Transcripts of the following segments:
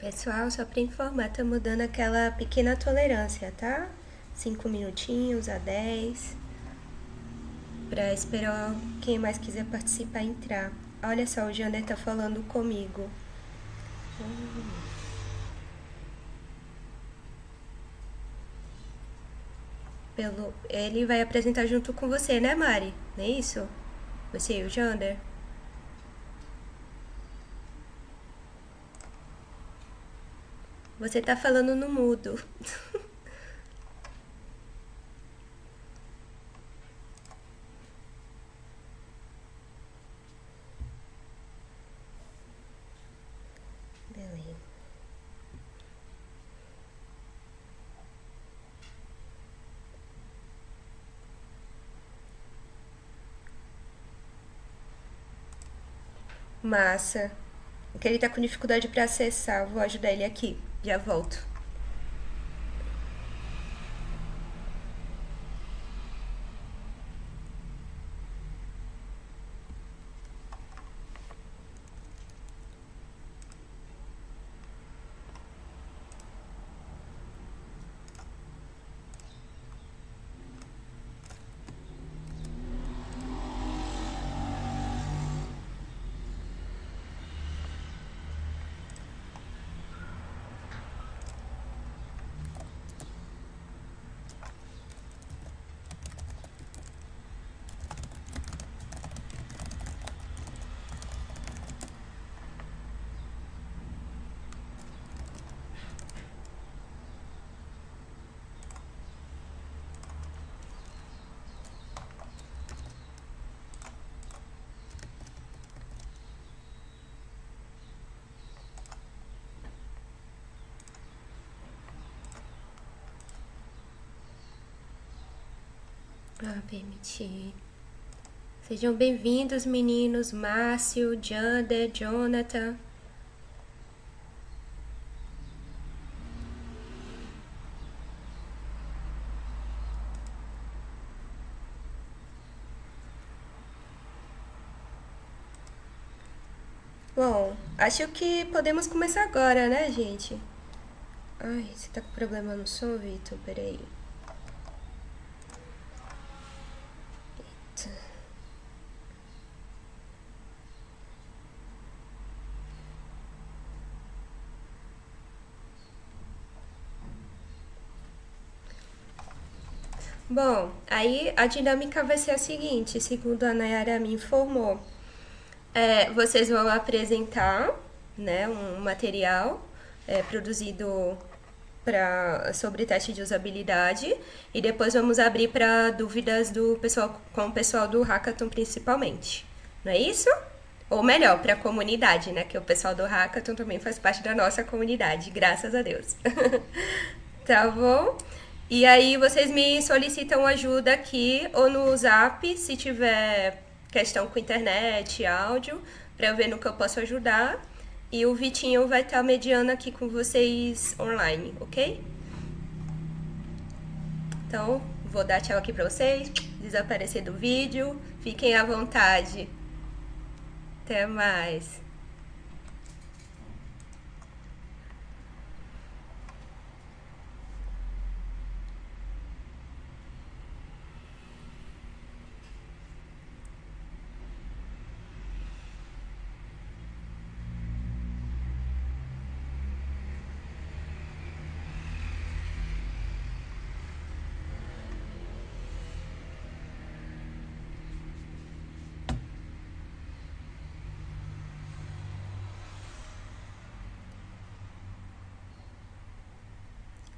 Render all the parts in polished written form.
Pessoal, só para informar, tá mudando aquela pequena tolerância, tá? 5 minutinhos a 10, para esperar quem mais quiser participar entrar. Olha só, o Jander tá falando comigo. Ele vai apresentar junto com você, né, Mari? Não é isso? Você e o Jander? Você tá falando no mudo. Beleza. Massa. Que ele tá com dificuldade para acessar. Vou ajudar ele aqui. Já volto. Ah, permitir. Sejam bem-vindos, meninos. Márcio, Jander, Jonathan. Bom, acho que podemos começar agora, né, gente? Ai, você tá com problema no som, Vitor? Peraí. Bom, aí a dinâmica vai ser a seguinte, segundo a Nayara me informou. Vocês vão apresentar, né, um material produzido sobre teste de usabilidade e depois vamos abrir para dúvidas do pessoal com o pessoal do Hackathon principalmente. Não é isso? Ou melhor, para a comunidade, né? Que o pessoal do Hackathon também faz parte da nossa comunidade, graças a Deus. Tá bom? E aí vocês me solicitam ajuda aqui ou no Zap, se tiver questão com internet, áudio, para eu ver no que eu posso ajudar. E o Vitinho vai estar mediando aqui com vocês online, ok? Então, vou dar tchau aqui pra vocês, desaparecer do vídeo. Fiquem à vontade. Até mais.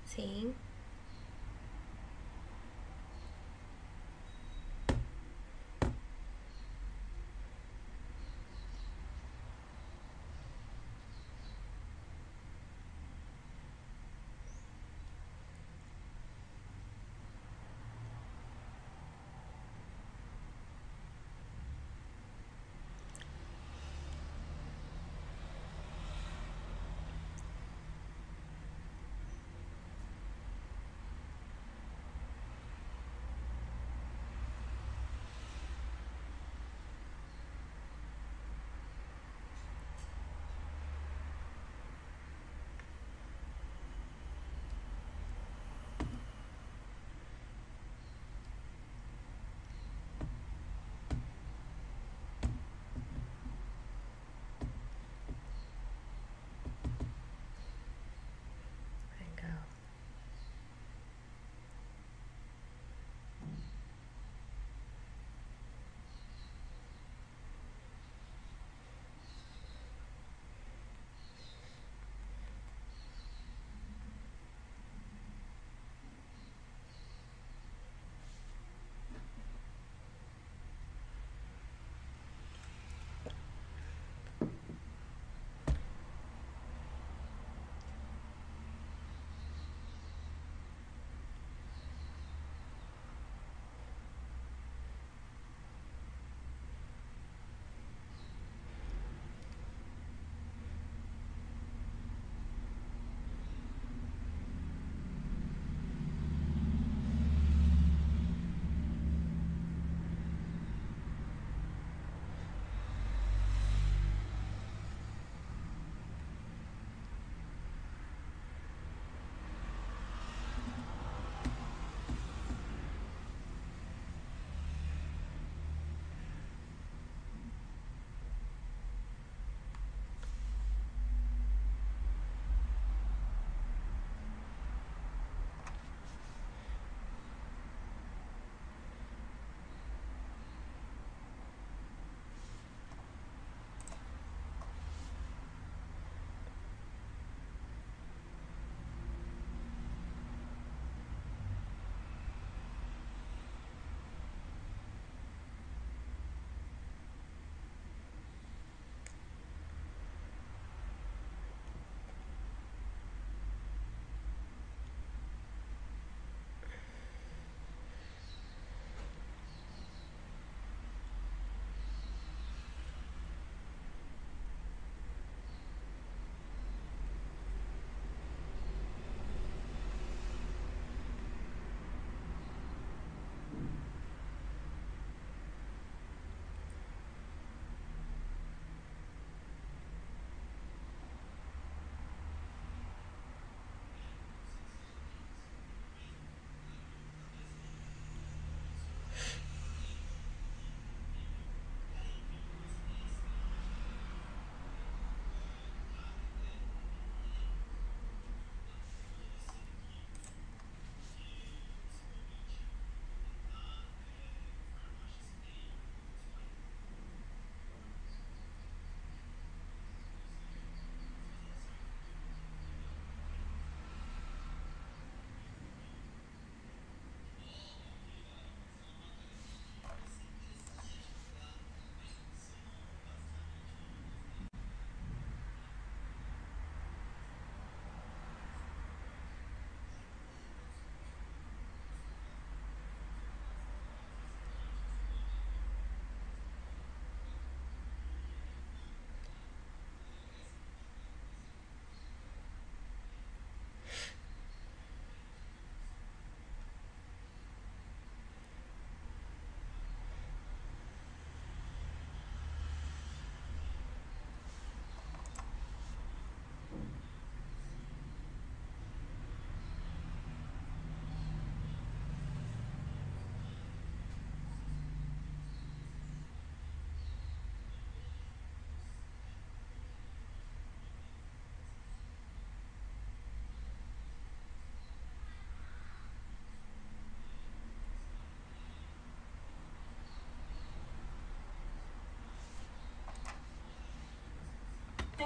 Sim.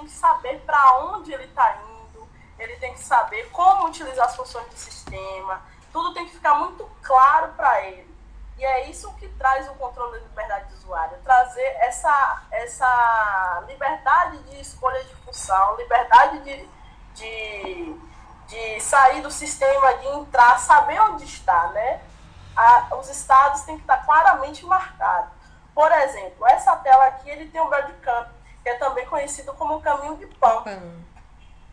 tem que saber para onde ele está indo, ele tem que saber como utilizar as funções do sistema, tudo tem que ficar muito claro para ele. E é isso que traz o controle da liberdade do usuário, trazer essa liberdade de escolha de função, liberdade de sair do sistema, de entrar, saber onde está, né? Os estados têm que estar claramente marcados. Por exemplo, essa tela aqui, ele tem um breadcrumb, que é também conhecido como caminho de pão,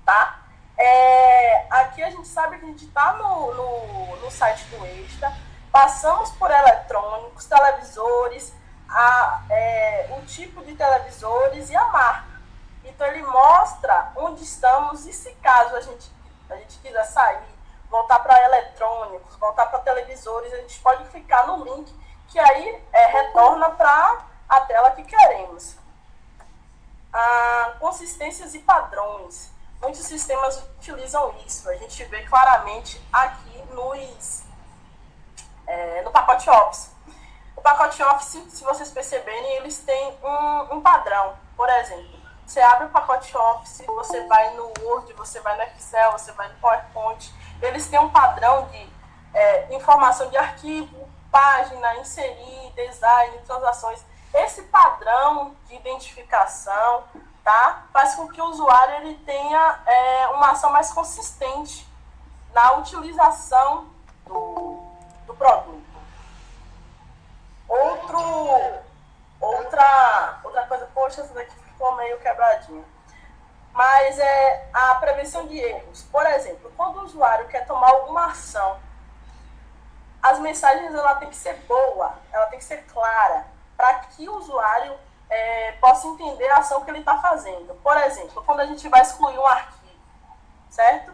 tá? Aqui a gente sabe que a gente está no site do Extra, passamos por eletrônicos, televisores, o tipo de televisores e a marca. Então ele mostra onde estamos e se caso a gente quiser sair, voltar para eletrônicos, voltar para televisores, a gente pode clicar no link que aí retorna para a tela que queremos. Consistências e padrões. Muitos sistemas utilizam isso. A gente vê claramente aqui no pacote Office. O pacote Office, se vocês perceberem, eles têm um padrão. Por exemplo, você abre o pacote Office, você vai no Word, você vai no Excel, você vai no PowerPoint. Eles têm um padrão de informação de arquivo, página, inserir, design, transações. Esse padrão de identificação, tá, faz com que o usuário ele tenha uma ação mais consistente na utilização do produto. Outra coisa, poxa, essa daqui ficou meio quebradinha. Mas a prevenção de erros. Por exemplo, quando o usuário quer tomar alguma ação, as mensagens ela tem que ser boa, ela tem que ser clara, para que o usuário possa entender a ação que ele está fazendo. Por exemplo, quando a gente vai excluir um arquivo, certo?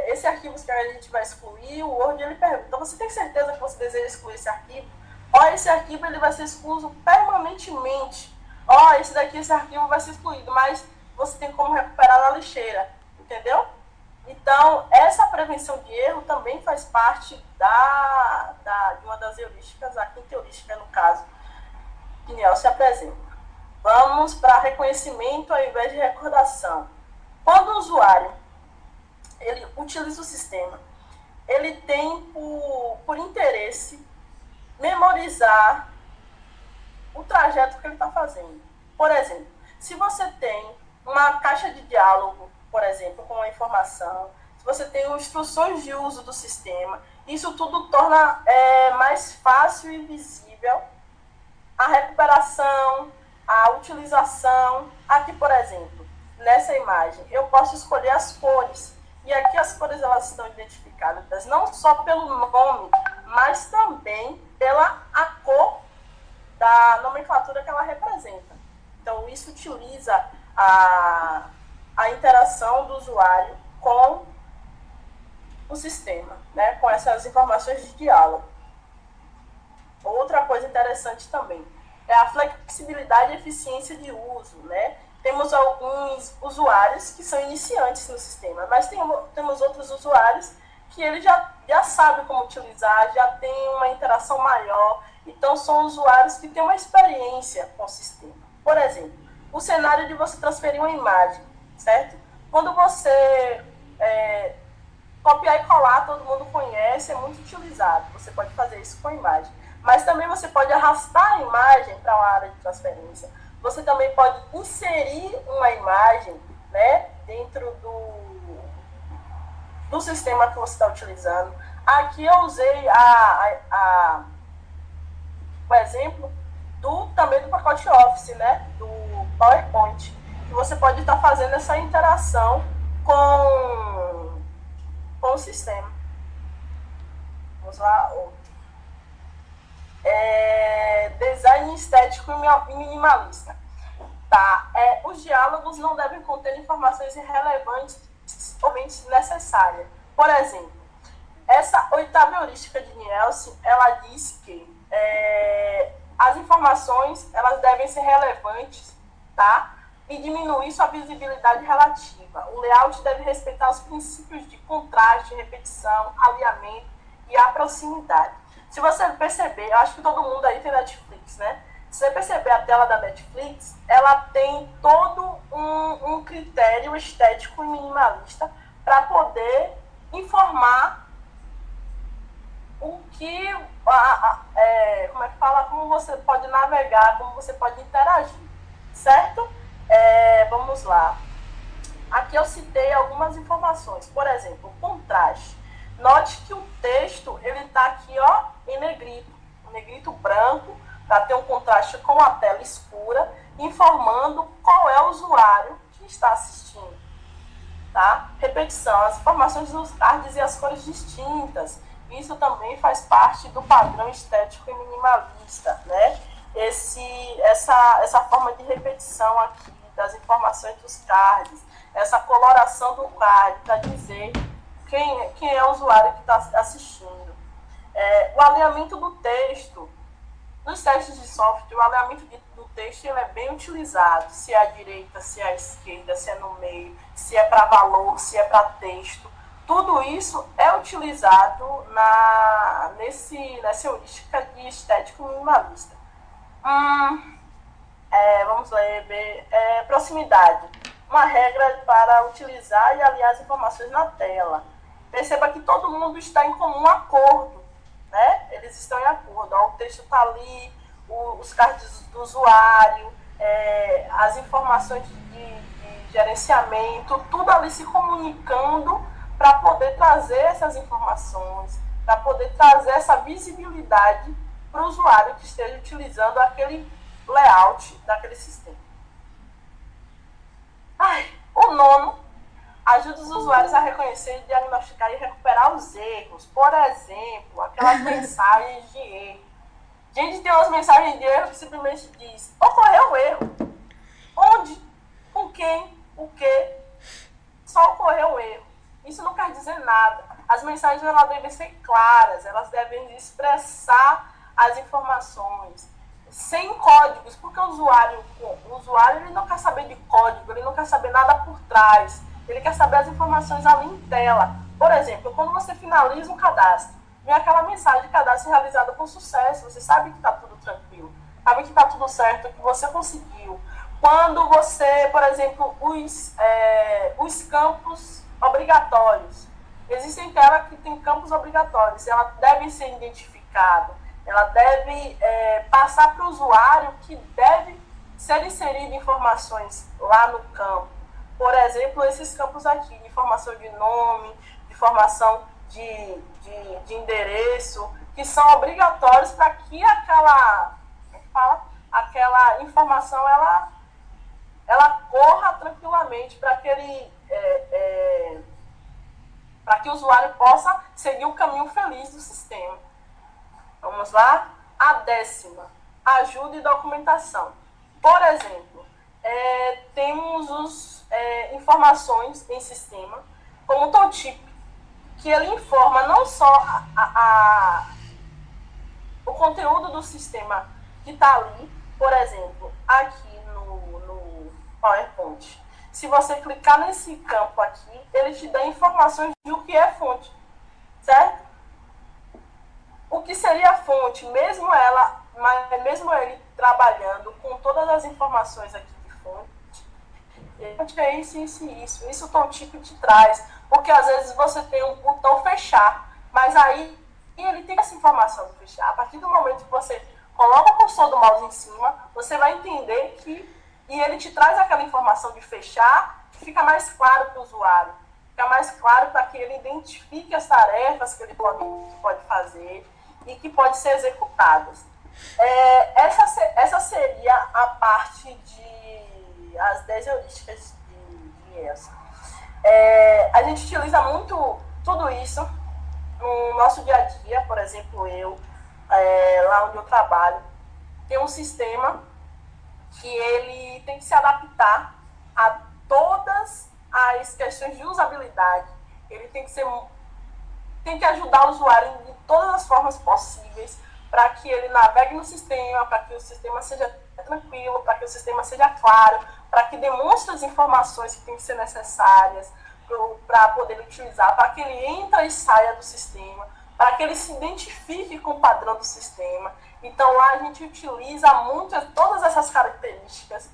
Esse arquivo que a gente vai excluir, o Word ele pergunta, então você tem certeza que você deseja excluir esse arquivo? Esse arquivo ele vai ser excluído permanentemente. Esse arquivo vai ser excluído, mas você tem como recuperar na lixeira, entendeu? Então, essa prevenção de erro também faz parte de uma das heurísticas, a quinta heurística no caso, que Niel se apresenta. Vamos para reconhecimento ao invés de recordação. Quando o usuário ele utiliza o sistema, ele tem por interesse memorizar o trajeto que ele está fazendo. Por exemplo, se você tem uma caixa de diálogo, por exemplo, com uma informação, se você tem instruções de uso do sistema, isso tudo torna mais fácil e visível a recuperação, a utilização. Aqui, por exemplo, nessa imagem, eu posso escolher as cores. E aqui as cores elas estão identificadas não só pelo nome, mas também pela a cor da nomenclatura que ela representa. Então, isso utiliza a interação do usuário com o sistema, né? Com essas informações de diálogo. Outra coisa interessante também é a flexibilidade e eficiência de uso, né? Temos alguns usuários que são iniciantes no sistema, mas temos outros usuários que ele já sabe como utilizar, já tem uma interação maior. Então, são usuários que têm uma experiência com o sistema. Por exemplo, o cenário de você transferir uma imagem, certo? Quando você copiar e colar, todo mundo conhece, é muito utilizado. Você pode fazer isso com a imagem. Mas também você pode arrastar a imagem para uma área de transferência. Você também pode inserir uma imagem, né, dentro do sistema que você está utilizando. Aqui eu usei o exemplo também do pacote Office, né, do PowerPoint, que você pode estar fazendo essa interação com o sistema. Vamos lá, outro. Design estético e minimalista. Tá? Os diálogos não devem conter informações irrelevantes ou necessárias. Por exemplo, essa oitava heurística de Nielsen, ela diz que as informações elas devem ser relevantes, tá? E diminuir sua visibilidade relativa. O layout deve respeitar os princípios de contraste, repetição, alinhamento e a proximidade. Se você perceber, eu acho que todo mundo aí tem Netflix, né? Se você perceber a tela da Netflix, ela tem todo um critério estético e minimalista para poder informar o que, como é que fala, como você pode navegar, como você pode interagir, certo? Vamos lá. Aqui eu citei algumas informações. Por exemplo, contraste. Note que o texto ele está aqui, ó, em negrito branco, para ter um contraste com a tela escura, informando qual é o usuário que está assistindo. Tá? Repetição, as informações dos cards e as cores distintas. Isso também faz parte do padrão estético e minimalista, né? Essa forma de repetição aqui das informações dos cards, essa coloração do card para dizer quem é o usuário que está assistindo. O alinhamento do texto. Nos testes de software, o alinhamento do texto ele é bem utilizado, se é à direita, se é à esquerda, se é no meio, se é para valor, se é para texto. Tudo isso é utilizado nessa heurística de estético minimalista. Vamos ler. Proximidade. Uma regra para utilizar e alinhar as informações na tela. Perceba que todo mundo está em comum acordo, né? Eles estão em acordo. Ó, o texto está ali, os cards do usuário, as informações de gerenciamento, tudo ali se comunicando para poder trazer essas informações, para poder trazer essa visibilidade para o usuário que esteja utilizando aquele layout daquele sistema. O nono, ajuda os usuários a reconhecer, diagnosticar e recuperar os erros. Por exemplo, aquelas mensagens de erro. A gente tem umas mensagens de erro que simplesmente diz: ocorreu um erro. Onde? Com quem? O quê? Só ocorreu um erro. Isso não quer dizer nada. As mensagens elas devem ser claras, elas devem expressar as informações sem códigos, porque o usuário ele não quer saber de código, ele não quer saber nada por trás, ele quer saber as informações ali em tela. Por exemplo, quando você finaliza um cadastro, vem aquela mensagem de cadastro realizado com sucesso, você sabe que está tudo tranquilo, sabe que está tudo certo, que você conseguiu. Quando você, por exemplo, os campos obrigatórios, existem telas que têm campos obrigatórios, elas devem ser identificadas, ela deve passar para o usuário que deve ser inserido informações lá no campo. Por exemplo, esses campos aqui, de informação de nome, de informação de endereço, que são obrigatórios para que aquela informação ela corra tranquilamente para que o usuário possa seguir o caminho feliz do sistema. Vamos lá? A 10ª, ajuda e documentação. Por exemplo, temos informações em sistema, como o tooltip, que ele informa não só o conteúdo do sistema que está ali, por exemplo, aqui no PowerPoint. Se você clicar nesse campo aqui, ele te dá informações do que é fonte, certo? O que seria a fonte, mesmo ele trabalhando com todas as informações aqui de fonte, é isso o tooltip te traz, porque às vezes você tem um botão fechar, mas aí ele tem essa informação de fechar. A partir do momento que você coloca o cursor do mouse em cima, você vai entender e ele te traz aquela informação de fechar, que fica mais claro para o usuário, fica mais claro para que ele identifique as tarefas que ele pode fazer e que pode ser executadas. Essa seria a parte de as 10 heurísticas de ELSA. A gente utiliza muito tudo isso no nosso dia a dia. Por exemplo, lá onde eu trabalho, tem um sistema que ele tem que se adaptar a todas as questões de usabilidade. Ele tem que ajudar o usuário de todas as formas possíveis para que ele navegue no sistema, para que o sistema seja tranquilo, para que o sistema seja claro, para que demonstre as informações que têm que ser necessárias para poder utilizar, para que ele entre e saia do sistema, para que ele se identifique com o padrão do sistema. Então lá a gente utiliza muito todas essas características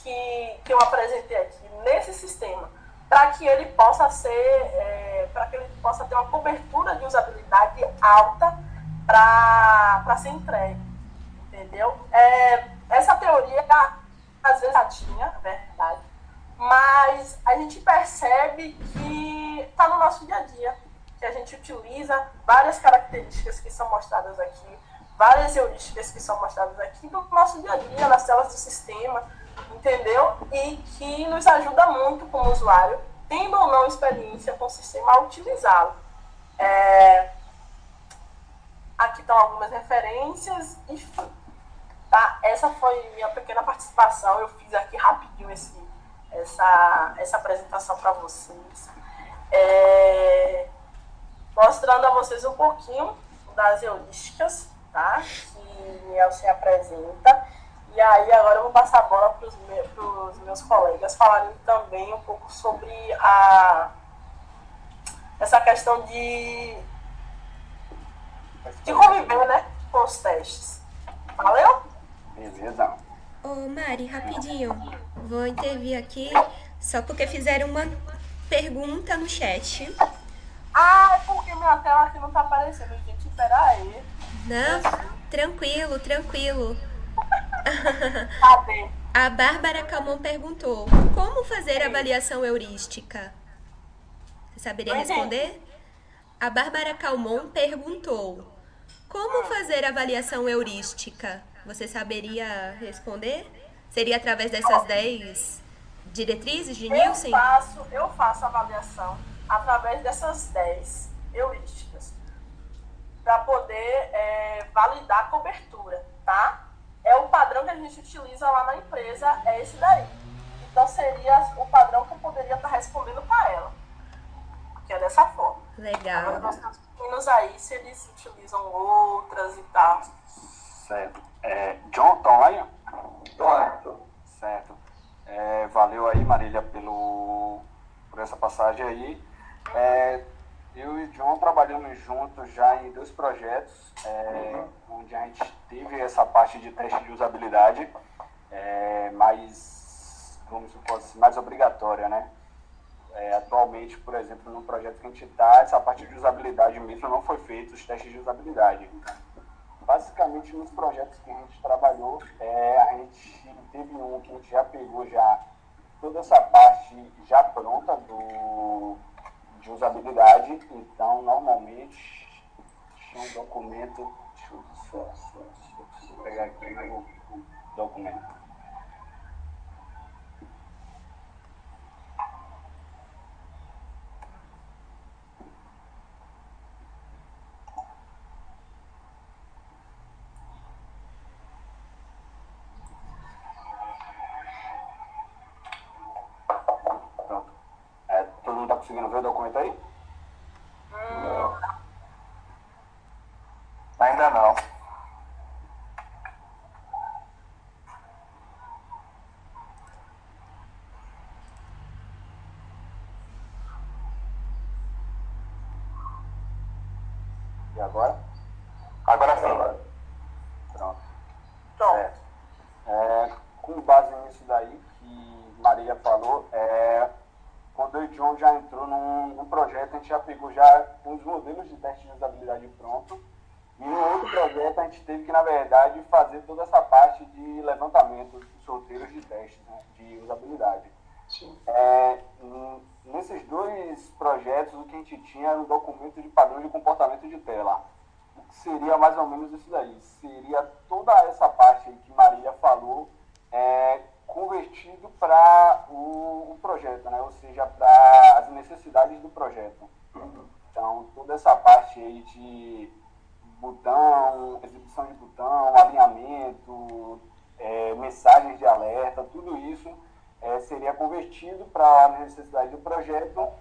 que eu apresentei aqui esse sistema, para que ele possa ter uma cobertura de usabilidade alta para ser entregue, entendeu? Essa teoria às vezes já tinha, verdade, mas a gente percebe que está no nosso dia a dia, que a gente utiliza várias características que são mostradas aqui, várias heurísticas que são mostradas aqui no nosso dia a dia, nas telas do sistema, entendeu? E que nos ajuda muito como usuário, tendo ou não experiência com o sistema, a utilizá-lo. Aqui estão algumas referências, enfim. Tá? Essa foi minha pequena participação, eu fiz aqui rapidinho essa apresentação para vocês. Mostrando a vocês um pouquinho das heurísticas, tá? Que Nielsen apresenta. E aí agora eu vou passar a bola para os meus colegas falarem também um pouco sobre essa questão de conviver, né, com os testes. Valeu? Beleza. Ô, Mari, rapidinho. Vou intervir aqui, só porque fizeram uma pergunta no chat. É porque minha tela aqui não tá aparecendo, gente. Pera aí. Não, tranquilo, tranquilo. Cadê? A Bárbara Calmon perguntou: como fazer avaliação heurística? Você saberia responder? A Bárbara Calmon perguntou: como fazer avaliação heurística? Você saberia responder? Seria através dessas 10 diretrizes de Nielsen? Eu faço avaliação através dessas 10 heurísticas para poder validar a cobertura, tá? O padrão que a gente utiliza lá na empresa, é esse daí. Então seria o padrão que eu poderia estar respondendo para ela, que é dessa forma. Legal. Agora nós temos meninos aí, se eles utilizam outras e tal. Certo. John, tá online? Tô. Certo. Valeu aí, Marília, por essa passagem aí. Eu e o John trabalhamos juntos já em 2 projetos, onde a gente teve essa parte de teste de usabilidade, mais, vamos supor assim, mais obrigatória, né? Atualmente, por exemplo, no projeto que a gente está, essa parte de usabilidade mesmo não foi feito, os testes de usabilidade. Basicamente, nos projetos que a gente trabalhou, a gente teve um que a gente já pegou já toda essa parte já pronta de usabilidade. Então, normalmente, tinha um documento, deixa eu pegar aqui o documento. Todo mundo está conseguindo ver o documento aí? Ainda não. E agora? Agora sim. Pronto. Então, Certo. Com base nisso daí que Maria falou, quando o John já entrou num projeto, a gente já pegou já uns modelos de teste de usabilidade pronto. E no outro projeto, a gente teve que, na verdade, fazer toda essa parte de levantamento dos roteiros de testes, né, de usabilidade. Sim. Nesses 2 projetos, o que a gente tinha era um documento de padrão de comportamento de tela. O que seria mais ou menos isso daí? Seria toda essa parte aí que Maria falou, convertido para o projeto, né? Ou seja, para as necessidades do projeto. Então, toda essa parte aí de botão, exibição de botão, alinhamento, mensagens de alerta, tudo isso seria convertido para a necessidade do projeto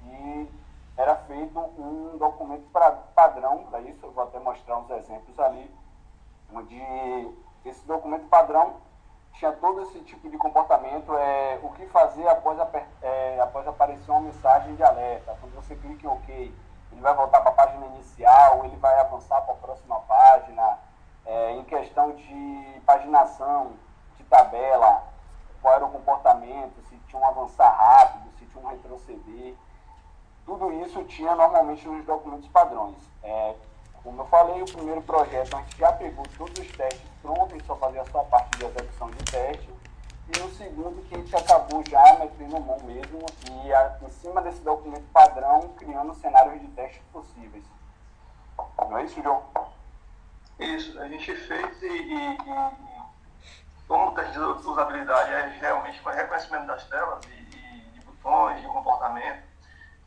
e era feito um documento padrão para isso. Eu vou até mostrar uns exemplos ali, onde esse documento padrão tinha todo esse tipo de comportamento, o que fazer após aparecer uma mensagem de alerta. Quando você clica em OK, ele vai voltar para a página inicial, ele vai avançar para a próxima página. Em questão de paginação, de tabela, qual era o comportamento, se tinha um avançar rápido, se tinha um retroceder. Tudo isso tinha normalmente nos documentos padrões. Como eu falei, o primeiro projeto a gente já pegou todos os testes prontos, a gente só fazia só a parte de execução de teste. E no segundo que a gente acabou já metendo mão mesmo e em cima desse documento padrão criando cenários de testes possíveis. Não é isso, João? Isso, a gente fez e como o teste de usabilidade é realmente com reconhecimento das telas e de botões, de comportamento,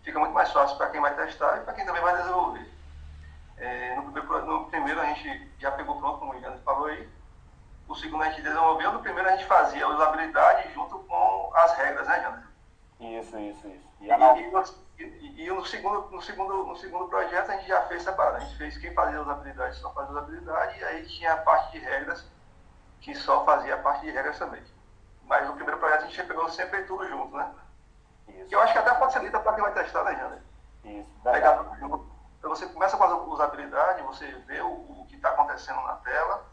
fica muito mais fácil para quem vai testar e para quem também vai desenvolver. No primeiro a gente já pegou pronto, como o Ian falou aí. O segundo a gente desenvolveu, no primeiro a gente fazia a usabilidade junto com as regras, né, Jana? Isso. E no segundo projeto a gente já fez separado. A gente fez quem fazia a usabilidade só fazia a usabilidade e aí tinha a parte de regras que só fazia a parte de regras também. Mas no primeiro projeto a gente pegou sempre tudo junto, né? Isso. Que eu acho que até facilita para quem vai testar, né, Jana? Isso, Então você começa com a usabilidade, você vê o que está acontecendo na tela.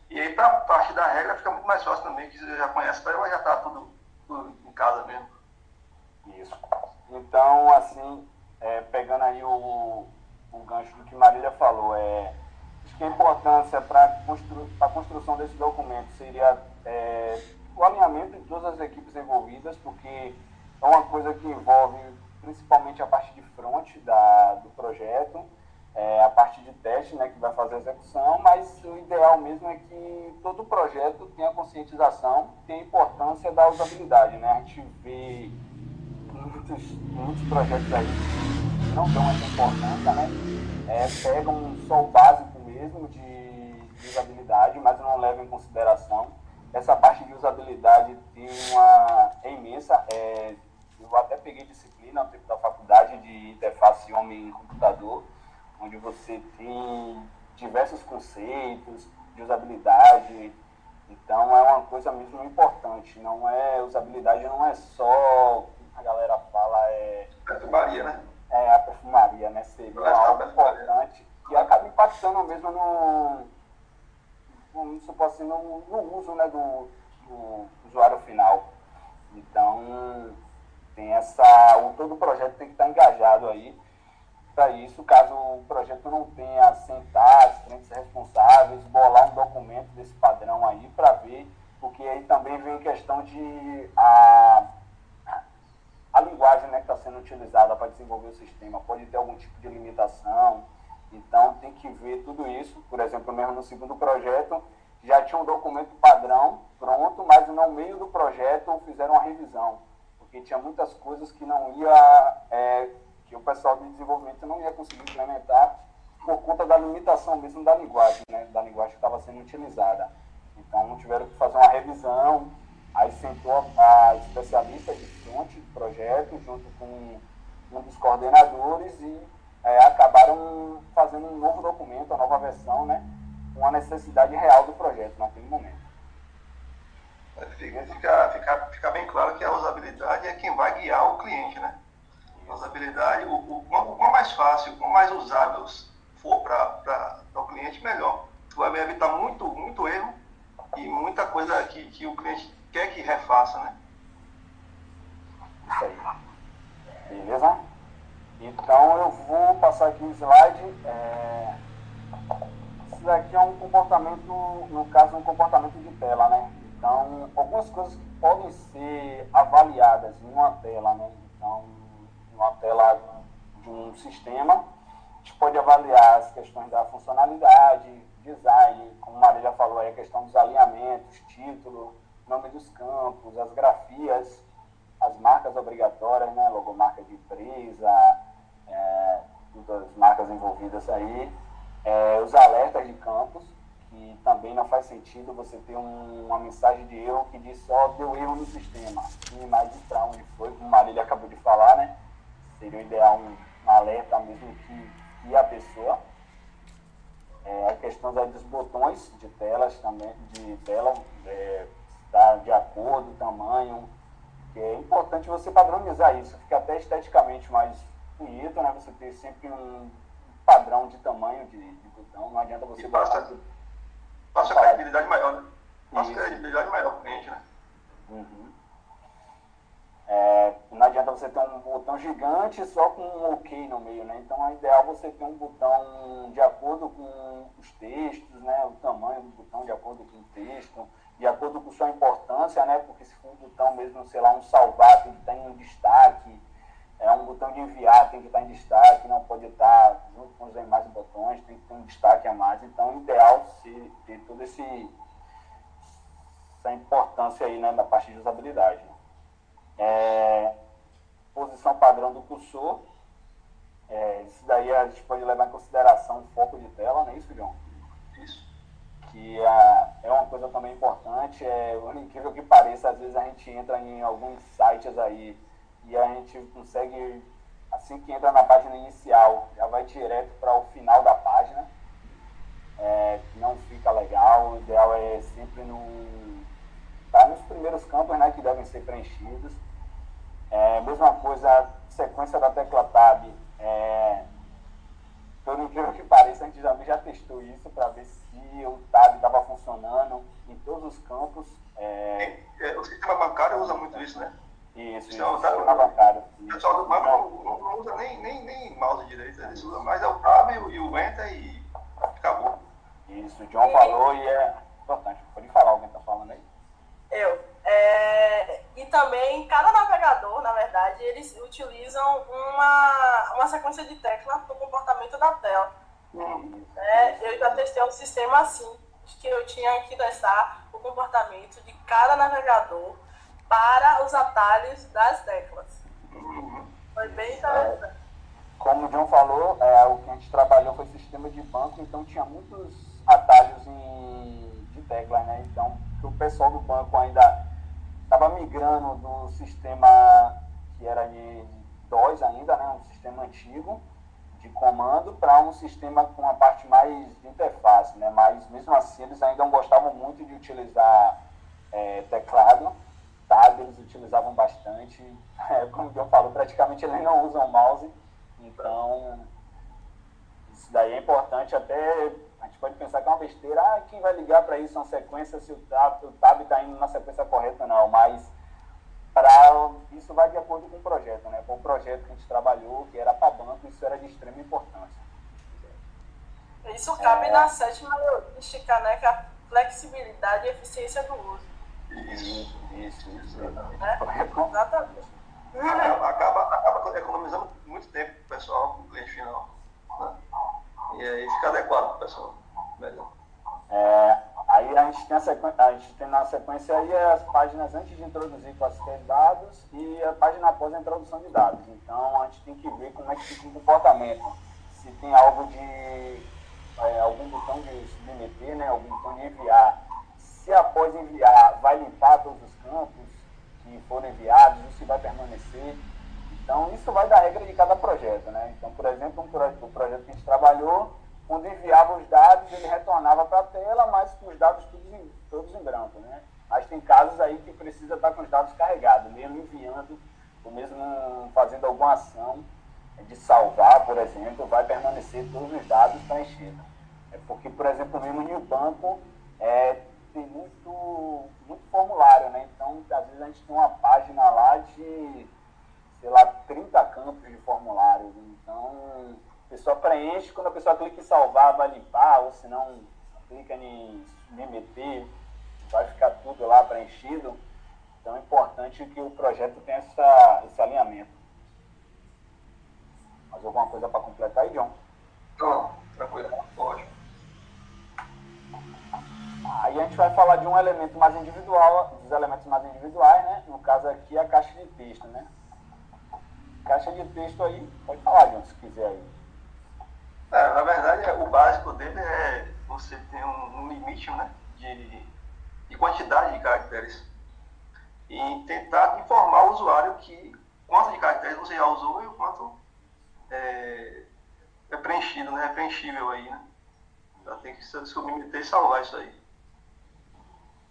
E aí, para a parte da regra, fica muito mais fácil também, que você já conhece, ela já está tudo em casa mesmo. Isso. Então, assim, pegando aí o gancho do que Marília falou, acho que a importância para a construção desse documento seria o alinhamento de todas as equipes envolvidas, porque é uma coisa que envolve principalmente a parte de front do projeto, a parte de teste, né, que vai fazer a execução, mas o ideal mesmo é que todo projeto tenha conscientização, tenha importância da usabilidade, né? A gente vê muitos projetos aí que não dão essa importância, né? Pegam só o básico mesmo de usabilidade, mas não levam em consideração. Essa parte de usabilidade é imensa. Eu até peguei disciplina no tempo da faculdade de interface homem-computador, onde você tem diversos conceitos de usabilidade. Então é uma coisa mesmo importante. Usabilidade não é só, a galera fala, Perfumaria, né? A perfumaria, né? Seria algo importante e acaba impactando mesmo no uso, né, do usuário final. Então todo o projeto tem que estar engajado aí para isso. Caso o projeto não tenha sentar as frentes responsáveis, bolar um documento desse padrão aí para ver, porque aí também vem a questão de a linguagem, né, que está sendo utilizada para desenvolver o sistema pode ter algum tipo de limitação, então tem que ver tudo isso. Por exemplo, mesmo no segundo projeto já tinha um documento padrão pronto, mas no meio do projeto fizeram uma revisão, porque tinha muitas coisas que que o pessoal de desenvolvimento não ia conseguir implementar por conta da limitação mesmo da linguagem, né, da linguagem que estava sendo utilizada. Então tiveram que fazer uma revisão, aí sentou a especialista de front do projeto junto com um dos coordenadores e acabaram fazendo um novo documento, a nova versão, né, com a necessidade real do projeto naquele momento. Fica bem claro que a usabilidade é quem vai guiar o cliente, né? A usabilidade, o quanto mais fácil, o quanto mais usável for para o cliente, melhor. Tu vai evitar muito erro e muita coisa que o cliente quer que refaça, né? Isso aí. Beleza? Então eu vou passar aqui o slide. Isso daqui é um comportamento, no caso, um comportamento de tela, né? Então, algumas coisas que podem ser avaliadas em uma tela, né? Então, uma tela de um sistema, a gente pode avaliar as questões da funcionalidade, design, como a Marília falou aí, a questão dos alinhamentos, título, nome dos campos, as grafias, as marcas obrigatórias, né, logomarca de empresa, todas as marcas envolvidas aí, os alertas de campos, que também não faz sentido você ter uma mensagem de erro que diz só deu erro no sistema, e mais de para onde foi, como a Marília acabou de falar, né? Seria o ideal um alerta mesmo que a pessoa. A questão dos botões de telas também, está de acordo, tamanho, que é importante você padronizar isso, fica até esteticamente mais bonito, né? Você ter sempre um padrão de tamanho de botão, não adianta você passa a credibilidade maior, né? Passa a credibilidade maior para o cliente, né? Uhum. Não adianta você ter um botão gigante só com um OK no meio, né? Então é ideal você ter um botão de acordo com os textos, né? O tamanho do botão de acordo com o texto, de acordo com sua importância, né? Porque se for um botão mesmo, sei lá, um salvar, tem que estar em destaque, um botão de enviar tem que estar em destaque, não pode estar junto com os demais botões, tem que ter um destaque a mais. Então é ideal ter toda essa importância aí, né, na parte de usabilidade. Posição padrão do cursor. Isso daí a gente pode levar em consideração o foco de tela, não é isso, John? Isso. Que é uma coisa também importante. Por incrível que pareça, às vezes a gente entra em alguns sites aí e a gente consegue, assim que entra na página inicial, já vai direto para o final da página. Não fica legal. O ideal é sempre tá nos primeiros campos, né, que devem ser preenchidos. Mesma coisa, sequência da tecla Tab. Por incrível que pareça, a gente já testou isso para ver se o Tab estava funcionando em todos os campos. O sistema bancário usa muito isso, né? Isso, Então, o sistema bancário. O pessoal não usa nem mouse direito, eles usam mais o Tab e o Enter e acabou. Isso, o John falou e é importante. Pode falar, alguém está falando aí? E também, cada navegador, na verdade, eles utilizam uma sequência de teclas para o comportamento da tela. Eu já testei um sistema assim, que eu tinha que testar o comportamento de cada navegador para os atalhos das teclas. Foi bem interessante. Como o John falou, o que a gente trabalhou foi sistema de banco, então tinha muitos atalhos de teclas, né? Então, o pessoal do banco ainda estava migrando do sistema que era de DOS ainda, né? Um sistema antigo de comando, para um sistema com uma parte mais de interface, né? Mas mesmo assim eles ainda não gostavam muito de utilizar teclado. Tab eles utilizavam bastante. Como o John falou, praticamente eles não usam mouse. Então, isso daí é importante. Até a gente pode pensar que é uma besteira. Quem vai ligar para isso, uma sequência, se o tab está indo na sequência correta? Não, mas isso vai de acordo com o projeto, né? Com o projeto que a gente trabalhou, que era para banco, isso era de extrema importância. Isso cabe na sétima heurística, né? Que é a flexibilidade e eficiência do uso. Isso. Exatamente. Acaba economizando muito tempo pro pessoal, pro cliente final. Né? E aí fica adequado pro pessoal. Melhor. Aí a gente tem na sequência aí as páginas antes de introduzir quaisquer dados e a página após a introdução de dados. Então a gente tem que ver como é que fica o comportamento. Se tem algo algum botão de submeter, né? Algum botão de enviar. Se após enviar vai limpar todos os campos que foram enviados, ou se vai permanecer. Então isso vai da regra de cada projeto, né? Então, por exemplo, o projeto que a gente trabalhou, quando enviava os dados, ele retornava para a tela, mas com os dados todos em branco, né? Mas tem casos aí que precisa estar com os dados carregados, mesmo enviando, ou mesmo fazendo alguma ação de salvar, por exemplo, vai permanecer todos os dados preenchidos. Porque, por exemplo, mesmo no banco, tem muito formulário, né? Então, às vezes a gente tem uma página lá de, sei lá, 30 campos de formulário. Então, a pessoa preenche, quando a pessoa clica em salvar, vai limpar, ou se não, clica em submeter, vai ficar tudo lá preenchido. Então, é importante que o projeto tenha esse alinhamento. Mais alguma coisa para completar aí, John? Não, tranquilo, ótimo. Aí a gente vai falar de um elemento mais individual, dos elementos mais individuais, né? No caso aqui, a caixa de texto, né? Caixa de texto aí, pode falar, John, se quiser aí. Na verdade, o básico dele é você ter um limite, né, de quantidade de caracteres e tentar informar o usuário quanto de caracteres você já usou e o quanto é preenchido, né, é preenchível aí, né? Então tem que se submeter e salvar isso aí.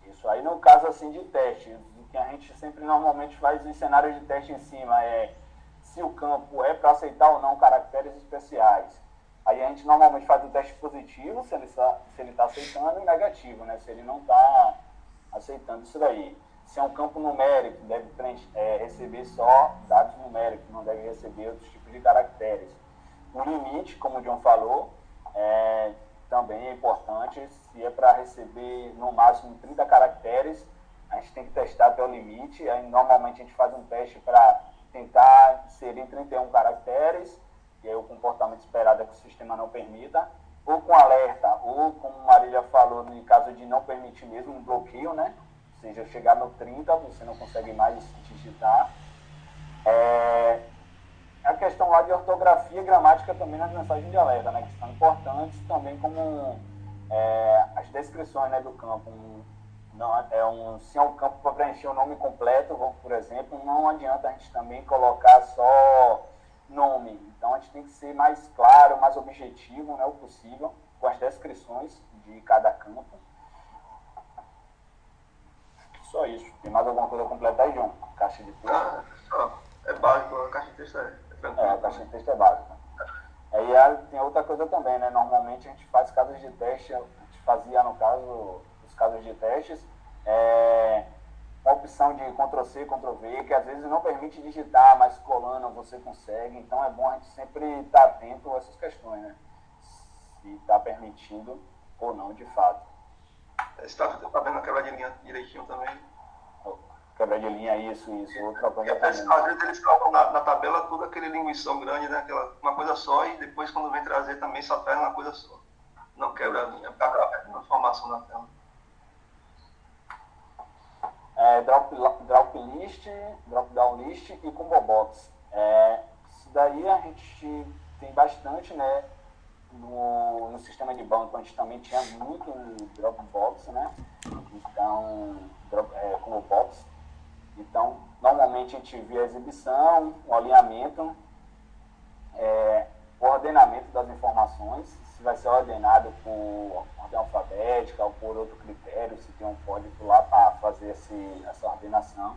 Isso aí, no caso assim de teste, o que a gente sempre normalmente faz em cenários de teste em cima é se o campo é para aceitar ou não caracteres especiais. Aí a gente normalmente faz o teste positivo, se ele está aceitando, e negativo, né? Se ele não está aceitando isso daí. se é um campo numérico, deve receber só dados numéricos, não deve receber outros tipos de caracteres. O limite, como o John falou, também é importante. Se é para receber no máximo 30 caracteres, a gente tem que testar até o limite. Aí, normalmente a gente faz um teste para tentar inserir 31 caracteres, e aí o comportamento esperado é que o sistema não permita, ou com alerta, ou como Marília falou, no caso de não permitir mesmo um bloqueio, né? Ou seja, chegar no 30, você não consegue mais digitar. A questão lá de ortografia e gramática também nas mensagens de alerta, né? Que são importantes também, como as descrições, né, do campo. Se é um campo para preencher o nome completo, por exemplo, não adianta a gente também colocar só nome. Então a gente tem que ser mais claro, mais objetivo, né, o possível, com as descrições de cada campo. Só isso. Tem mais alguma coisa a completar aí, João? Caixa de texto? É básico, a caixa de texto é tranquilo. A caixa de texto é básica. Aí tem outra coisa também, né? Normalmente a gente faz casos de teste, a gente fazia, no caso, os casos de testes, uma opção de Ctrl+C, Ctrl+V, que às vezes não permite digitar, mas colando você consegue. Então é bom a gente sempre estar atento a essas questões, né? Se está permitido ou não, de fato. Você está vendo a quebra de linha direitinho também? Quebra de linha, isso. Outra coisa às vezes eles colocam na tabela tudo aquele linguição grande, né? Uma coisa só, e depois quando vem trazer também só traz uma coisa só. Não quebra a linha, acaba perdendo informação na tela. Drop list, drop down list e combo box. Isso daí a gente tem bastante, né? No sistema de banco a gente também tinha muito Dropbox, né? Então, combo box. Então, normalmente a gente via a exibição, o alinhamento, o ordenamento das informações, se vai ser ordenado por ordem alfabética ou por outro critério, se tem um código lá para fazer essa ordenação.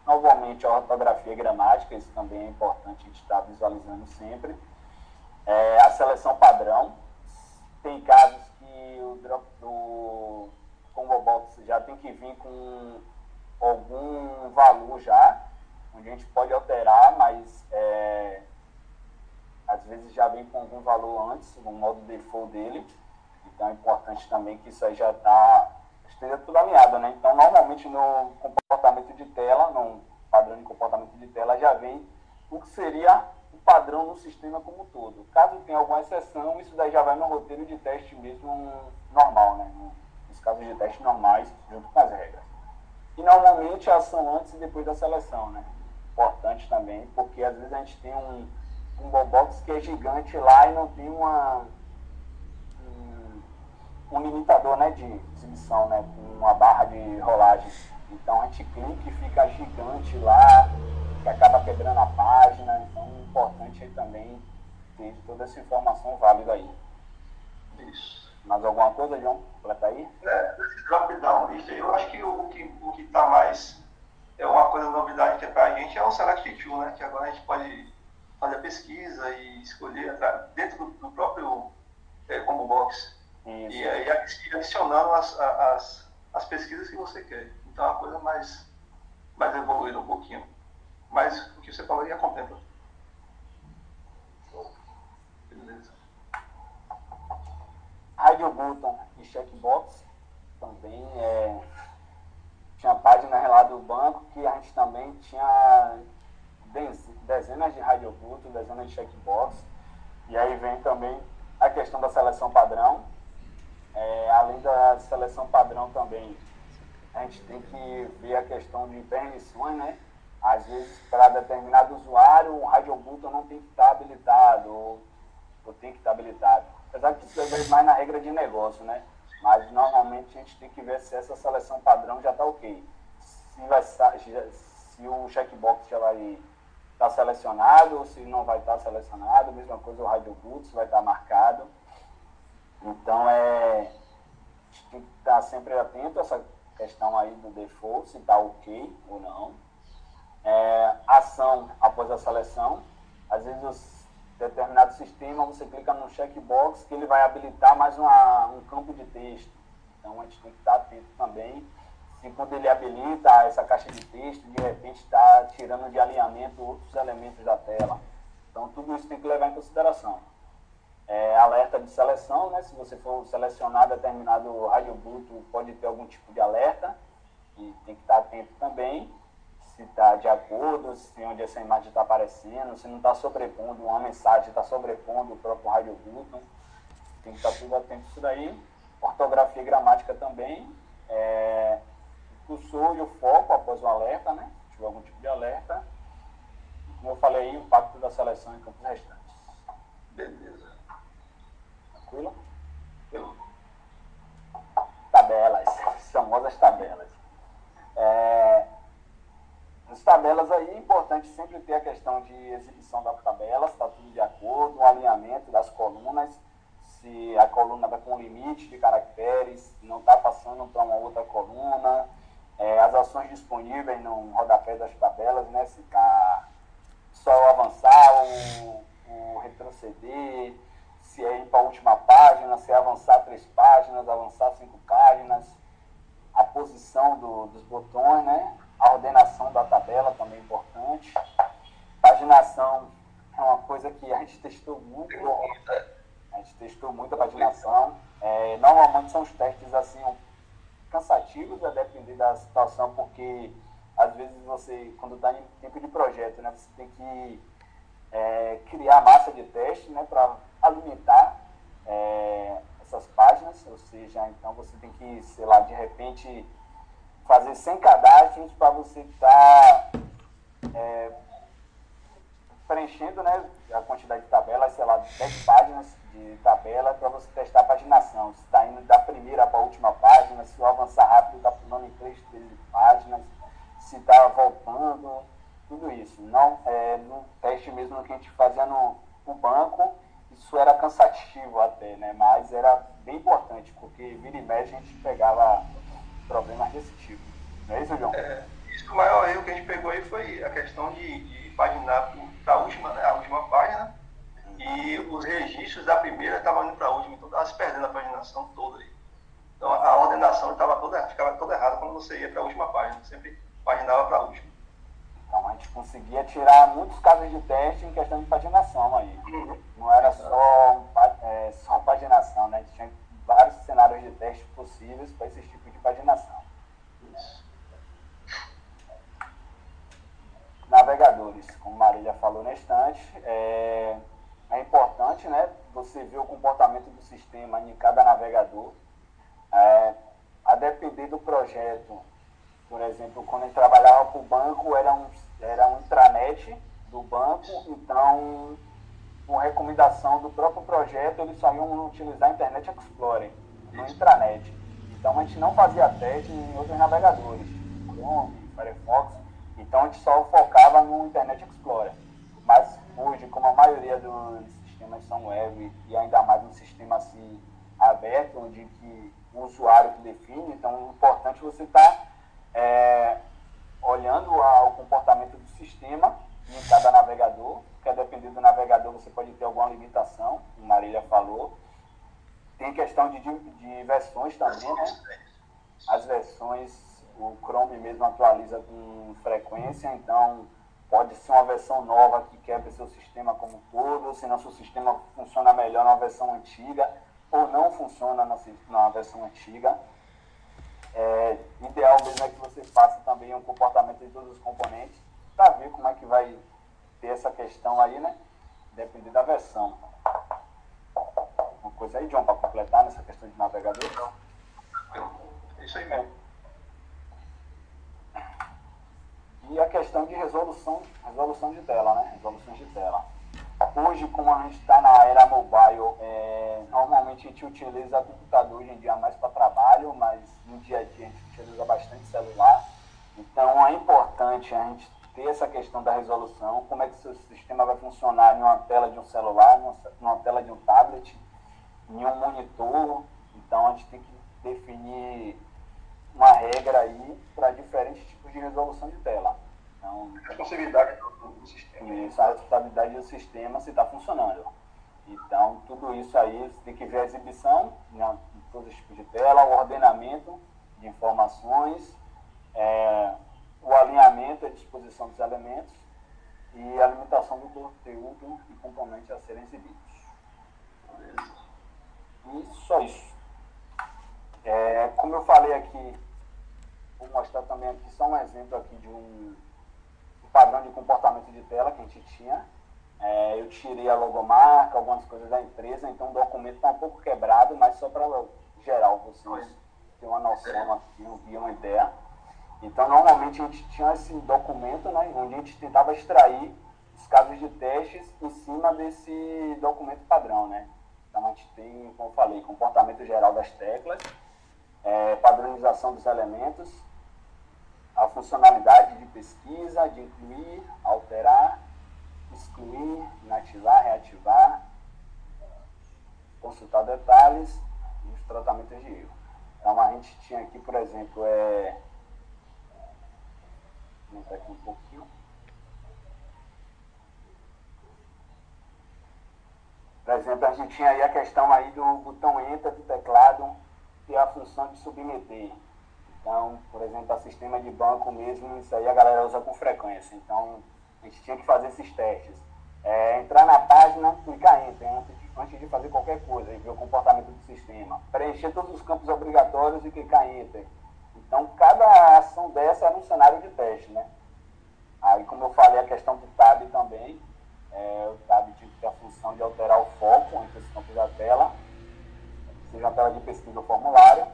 Novamente, a ortografia e gramática, isso também é importante a gente estar visualizando sempre. A seleção padrão, tem casos que o combo box já tem que vir com algum valor já, onde a gente pode alterar, mas às vezes já vem com algum valor antes, no modo default dele. Então é importante também que isso aí já esteja tudo alinhado, né? Então normalmente no comportamento de tela, no padrão de comportamento de tela, já vem o que seria o padrão no sistema como um todo. Caso tenha alguma exceção, isso daí já vai no roteiro de teste mesmo normal, né? Nos casos de teste normais, junto com as regras. E normalmente a ação antes e depois da seleção, né? Importante também, porque às vezes a gente tem um box que é gigante lá e não tem um limitador, né, de exibição, né, com uma barra de rolagem. Então a gente clica e fica gigante lá, que acaba quebrando a página. Então é importante aí também ter toda essa informação válida aí. Isso. Mais alguma coisa, João? Completa aí? Esse drop-down list aí, eu acho que o que está mais, uma coisa novidade que é para a gente, é o Select Tool, né, que agora a gente pode fazer a pesquisa e escolher dentro do próprio combo box. Isso. E aí adicionando as pesquisas que você quer. Então é uma coisa mais evoluída um pouquinho. Mas o que você falou aí contempla. Beleza. Radio Button e Checkbox também tinha página lá do banco que a gente também tinha dezenas de Radio Button, dezenas de Checkbox. E aí vem também a questão da seleção padrão. Além da seleção padrão também, a gente tem que ver a questão de permissões, né? Às vezes, para determinado usuário, o Radio Button não tem que estar habilitado, ou tem que estar habilitado. Apesar que isso é mais na regra de negócio, né? Mas, normalmente, a gente tem que ver se essa seleção padrão já está ok. Se o checkbox já vai estar selecionado, ou se não vai estar selecionado. Mesma coisa o Radio Button, se vai estar marcado. Então, a gente tem que estar sempre atento a essa questão aí do default, se está ok ou não. Ação após a seleção. Às vezes, determinado sistema, você clica no checkbox que ele vai habilitar mais um campo de texto. Então, a gente tem que estar atento também se quando ele habilita essa caixa de texto, de repente está tirando de alinhamento outros elementos da tela. Então, tudo isso tem que levar em consideração. Alerta de seleção, né? Se você for selecionar determinado rádio Bluetooth, pode ter algum tipo de alerta, e tem que estar atento também, se está de acordo, se onde essa imagem está aparecendo, se não está sobrepondo, uma mensagem está sobrepondo o próprio rádio Bluetooth, tem que estar tudo atento a isso daí. Ortografia e gramática também, cursor e o foco após o alerta, né? Se tiver algum tipo de alerta. Como eu falei aí, o impacto da seleção em campos restantes. Beleza. Tranquilo? Tabelas, famosas tabelas. Nas tabelas aí, é importante sempre ter a questão de exibição das tabelas, está tudo de acordo, o alinhamento das colunas, se a coluna vai com limite de caracteres, não está passando para uma outra coluna, as ações disponíveis no rodapé das tabelas, né, se está só avançar ou retroceder, se é ir para a última página, se é avançar 3 páginas, avançar 5 páginas, a posição dos botões, né? A ordenação da tabela também é importante. Paginação é uma coisa que a gente testou muito. A gente testou muito a paginação. Normalmente são os testes assim, cansativos, a depender da situação, porque às vezes você, quando está em tempo de projeto, né, você tem que criar massa de teste, né, para alimentar essas páginas, ou seja, então você tem que, sei lá, de repente fazer 100 cadastros para você estar preenchendo, né, a quantidade de tabelas, sei lá, 10 páginas de tabela para você testar a paginação. Se está indo da primeira para a última página, se o avançar rápido está pulando em 3 páginas, se está voltando, tudo isso. Não, no teste mesmo que a gente fazia no banco, isso era cansativo até, né? Mas era bem importante, porque vira e mexe a gente pegava problemas desse tipo. Não é isso, João? Isso que o maior erro que a gente pegou aí foi a questão de paginar para a última, né, a última página, e os registros da primeira estavam indo para a última, então estava se perdendo a paginação toda aí. Então a ordenação ficava toda errada quando você ia para a última página, sempre paginava para a última. Então a gente conseguia tirar muitos casos de teste em questão de paginação aí. Não era só paginação, né? A gente tinha vários cenários de teste possíveis para esse tipo de paginação. Navegadores, como Marília falou na estante, é importante, né, você ver o comportamento do sistema em cada navegador. A depender do projeto, por exemplo, quando a gente trabalhava para o banco, era um intranet do banco, então, com recomendação do próprio projeto, eles só iam utilizar a Internet Explorer no intranet. Então, a gente não fazia teste em outros navegadores, Chrome, Firefox, então a gente só focava no Internet Explorer. Mas hoje, como a maioria dos sistemas são web, e ainda mais um sistema assim aberto, onde que o usuário que define, então é importante você estar olhando o comportamento do sistema em cada navegador, porque dependendo do navegador você pode ter alguma limitação, como a Marília falou. Tem questão de versões também, né? As versões, o Chrome mesmo atualiza com frequência, então pode ser uma versão nova que quebra seu sistema como um todo, senão seu sistema funciona melhor na versão antiga, ou não funciona na versão antiga. Ideal mesmo é que você faça também um comportamento de todos os componentes, para ver como é que vai ter essa questão aí, né? Depender da versão. Uma coisa aí, John, para completar nessa questão de navegador? É isso aí mesmo. E a questão de resolução de tela, né? Resoluções de tela. Hoje, como a gente está na era mobile, normalmente a gente utiliza computador hoje em dia mais para trabalho, mas no dia a dia a gente utiliza bastante celular. Então é importante a gente ter essa questão da resolução, como é que o seu sistema vai funcionar em uma tela de um celular, numa tela de um tablet, em um monitor. Então a gente tem que definir uma regra aí para diferentes tipos de resolução de tela. Então, a responsabilidade do sistema. Isso, a responsabilidade do sistema se está funcionando. Então, tudo isso aí, você tem que ver a exibição, né, em todos os tipos de tela, o ordenamento de informações, o alinhamento e disposição dos elementos e a limitação do conteúdo e componente a serem exibidos. E só isso. Como eu falei aqui, vou mostrar também aqui só um exemplo aqui de um padrão de comportamento de tela que a gente tinha. Eu tirei a logomarca, algumas coisas da empresa, então o documento está um pouco quebrado, mas só para geral vocês terem uma noção aqui, uma ideia. Então, normalmente a gente tinha esse documento, né, onde a gente tentava extrair os casos de testes em cima desse documento padrão, né? Então, a gente tem, como eu falei, comportamento geral das teclas, padronização dos elementos, a funcionalidade de pesquisa, de incluir, alterar, excluir, inativar, reativar, consultar detalhes e os tratamentos de erro. Então, a gente tinha aqui, por exemplo, vou aumentar aqui um pouquinho. Por exemplo, a gente tinha aí a questão aí do botão Enter do teclado ter a função de submeter. Então, por exemplo, a sistema de banco mesmo, isso aí a galera usa com frequência. Então, a gente tinha que fazer esses testes. Entrar na página, clicar Enter antes de fazer qualquer coisa, e ver o comportamento do sistema. Preencher todos os campos obrigatórios e clicar Enter. Então, cada ação dessa era um cenário de teste, né? Aí, como eu falei, a questão do Tab também. O Tab tinha que ter a função de alterar o foco entre os campos da tela, seja a tela de pesquisa ou formulário.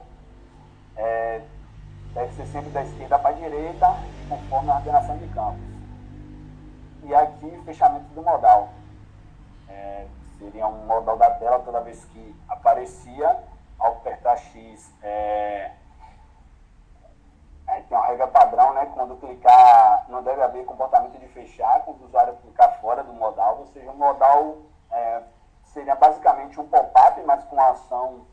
Deve ser sempre da esquerda para a direita, conforme a ordenação de campos. E aqui, fechamento do modal. Seria um modal da tela toda vez que aparecia, ao apertar X. Aí tem uma regra padrão, né? Quando clicar, não deve haver comportamento de fechar, quando o usuário clicar fora do modal, ou seja, o modal seria basicamente um pop-up, mas com uma ação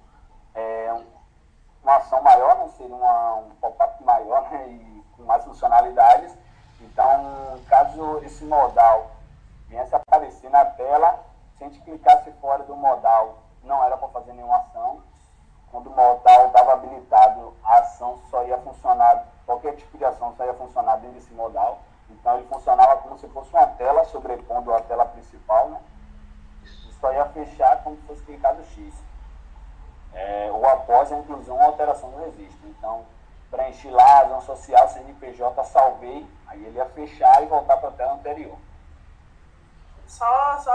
maior, né? Seria um pop-up maior, né? E com mais funcionalidades. Então, caso esse modal viesse a aparecer na tela, se a gente clicasse fora do modal, não era para fazer nenhuma ação. Quando o modal estava habilitado, a ação só ia funcionar, qualquer tipo de ação só ia funcionar dentro desse modal. Então, ele funcionava como se fosse uma tela, sobrepondo a tela principal, né? E só ia fechar quando fosse clicado X. Ou após a inclusão ou alteração do registro. Então, preenchi lá, razão social, CNPJ, salvei, aí ele ia fechar e voltar para a tela anterior. Só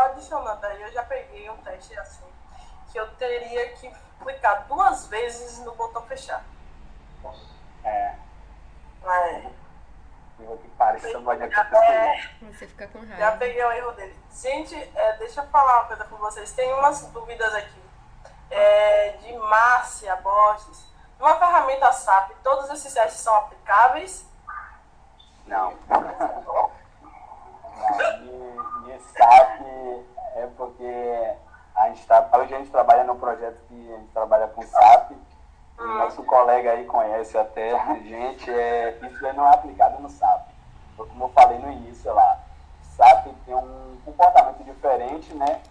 adicionando aí, eu já peguei um teste assim, que eu teria que clicar 2 vezes no botão fechar. O que parece pode acontecer. Você fica com raiva. Já peguei o erro dele. Gente, deixa eu falar uma coisa com vocês. Tem umas dúvidas aqui. De Márcia Borges. Numa ferramenta SAP, todos esses testes são aplicáveis? Não. De SAP é porque hoje a gente trabalha num projeto que a gente trabalha com SAP. E nosso colega aí conhece até a gente, isso não é aplicado no SAP. Como eu falei no início lá, SAP tem um comportamento diferente, né?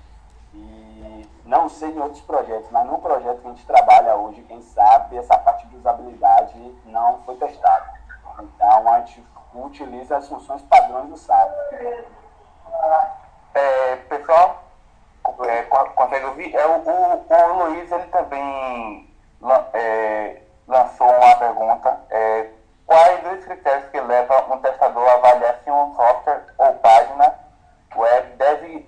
E não sei em outros projetos, mas no projeto que a gente trabalha hoje, quem sabe, essa parte de usabilidade não foi testada. Então, a gente utiliza as funções padrões do SAP. Pessoal, consegue ouvir? O Luiz, ele também lançou uma pergunta. Quais os critérios que levam um testador a avaliar se um software ou página web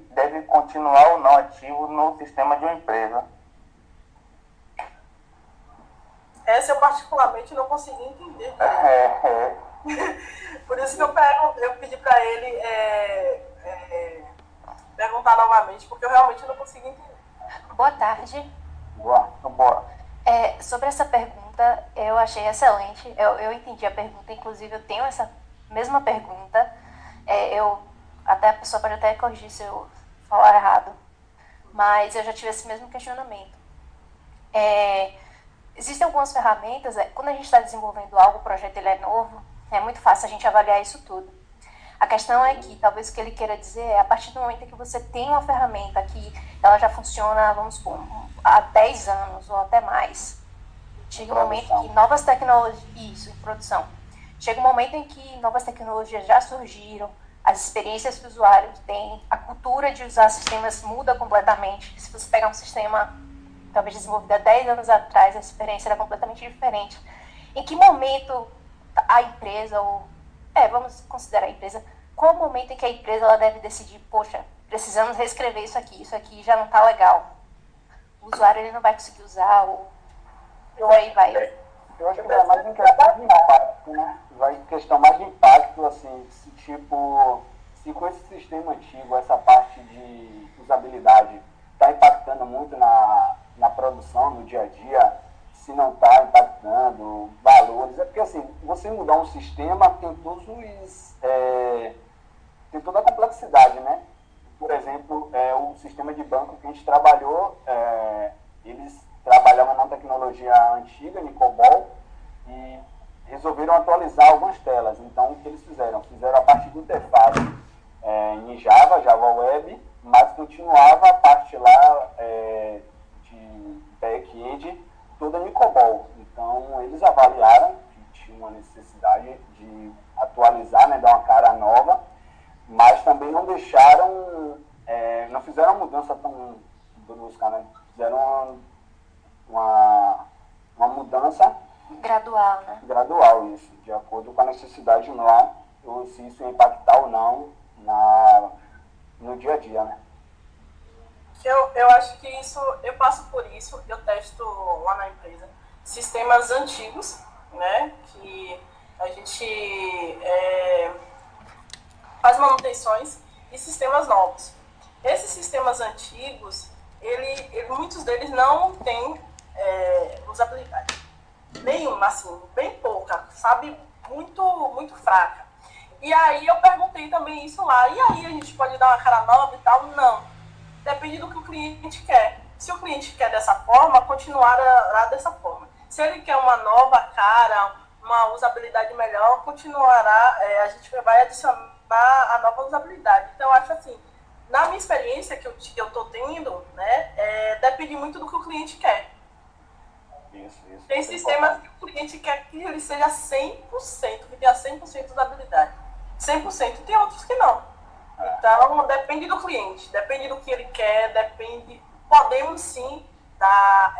deve continuar ou não ativo no sistema de uma empresa? Essa eu particularmente não consegui entender. Por isso que eu pedi para ele perguntar novamente, porque eu realmente não consegui entender. Boa tarde. Boa. Sobre essa pergunta, eu achei excelente. Eu entendi a pergunta, inclusive eu tenho essa mesma pergunta. Até a pessoa pode até corrigir se eu falar errado, mas eu já tive esse mesmo questionamento. Existem algumas ferramentas, quando a gente está desenvolvendo algo, o projeto ele é novo, é muito fácil a gente avaliar isso tudo. A questão é que, talvez o que ele queira dizer é, a partir do momento que você tem uma ferramenta que ela já funciona, vamos supor, há 10 anos ou até mais, chega um momento que novas tecnologias, em produção, chega um momento em que novas tecnologias já surgiram, as experiências que o usuário tem, a cultura de usar sistemas muda completamente. Se você pegar um sistema, talvez desenvolvido há 10 anos atrás, a experiência era completamente diferente. Em que momento a empresa, vamos considerar a empresa, qual o momento em que a empresa ela deve decidir, poxa, precisamos reescrever isso aqui já não está legal. O usuário ele não vai conseguir usar, ou por aí vai. Eu acho que é mais em questão de impacto, né? Vai em questão mais de impacto, assim, se com esse sistema antigo, essa parte de usabilidade está impactando muito na produção, no dia a dia, se não está impactando valores. É porque, assim, você mudar um sistema tem tem toda a complexidade, né? Por exemplo, o sistema de banco que a gente trabalhou, eles trabalhavam na tecnologia antiga, em COBOL, e resolveram atualizar algumas telas. Então, o que eles fizeram? Fizeram a parte de interface em Java Web, mas continuava a parte lá de back-end toda em COBOL. Então, eles avaliaram que tinha uma necessidade de atualizar, né, dar uma cara nova, mas também não deixaram, não fizeram uma mudança tão brusca, né? Fizeram uma mudança gradual, né? Gradual, isso, de acordo com a necessidade lá, ou se isso ia impactar ou não no dia a dia, né? Eu acho que isso, eu passo por isso, eu testo lá na empresa sistemas antigos, né, que a gente faz manutenções, e sistemas novos. Esses sistemas antigos, muitos deles não têm usabilidade nenhuma, assim, bem pouca, sabe, muito fraca. E aí eu perguntei também isso lá, e aí a gente pode dar uma cara nova e tal? Não. Depende do que o cliente quer. Se o cliente quer dessa forma, continuará dessa forma. Se ele quer uma nova cara, uma usabilidade melhor, continuará, a gente vai adicionar a nova usabilidade. Então, eu acho assim, na minha experiência que eu estou tendo, né, depende muito do que o cliente quer. Isso. Tem sistemas que o cliente quer que ele seja 100%, que tenha 100% de usabilidade. 100%, tem outros que não. Então, depende do cliente, depende do que ele quer, podemos sim dar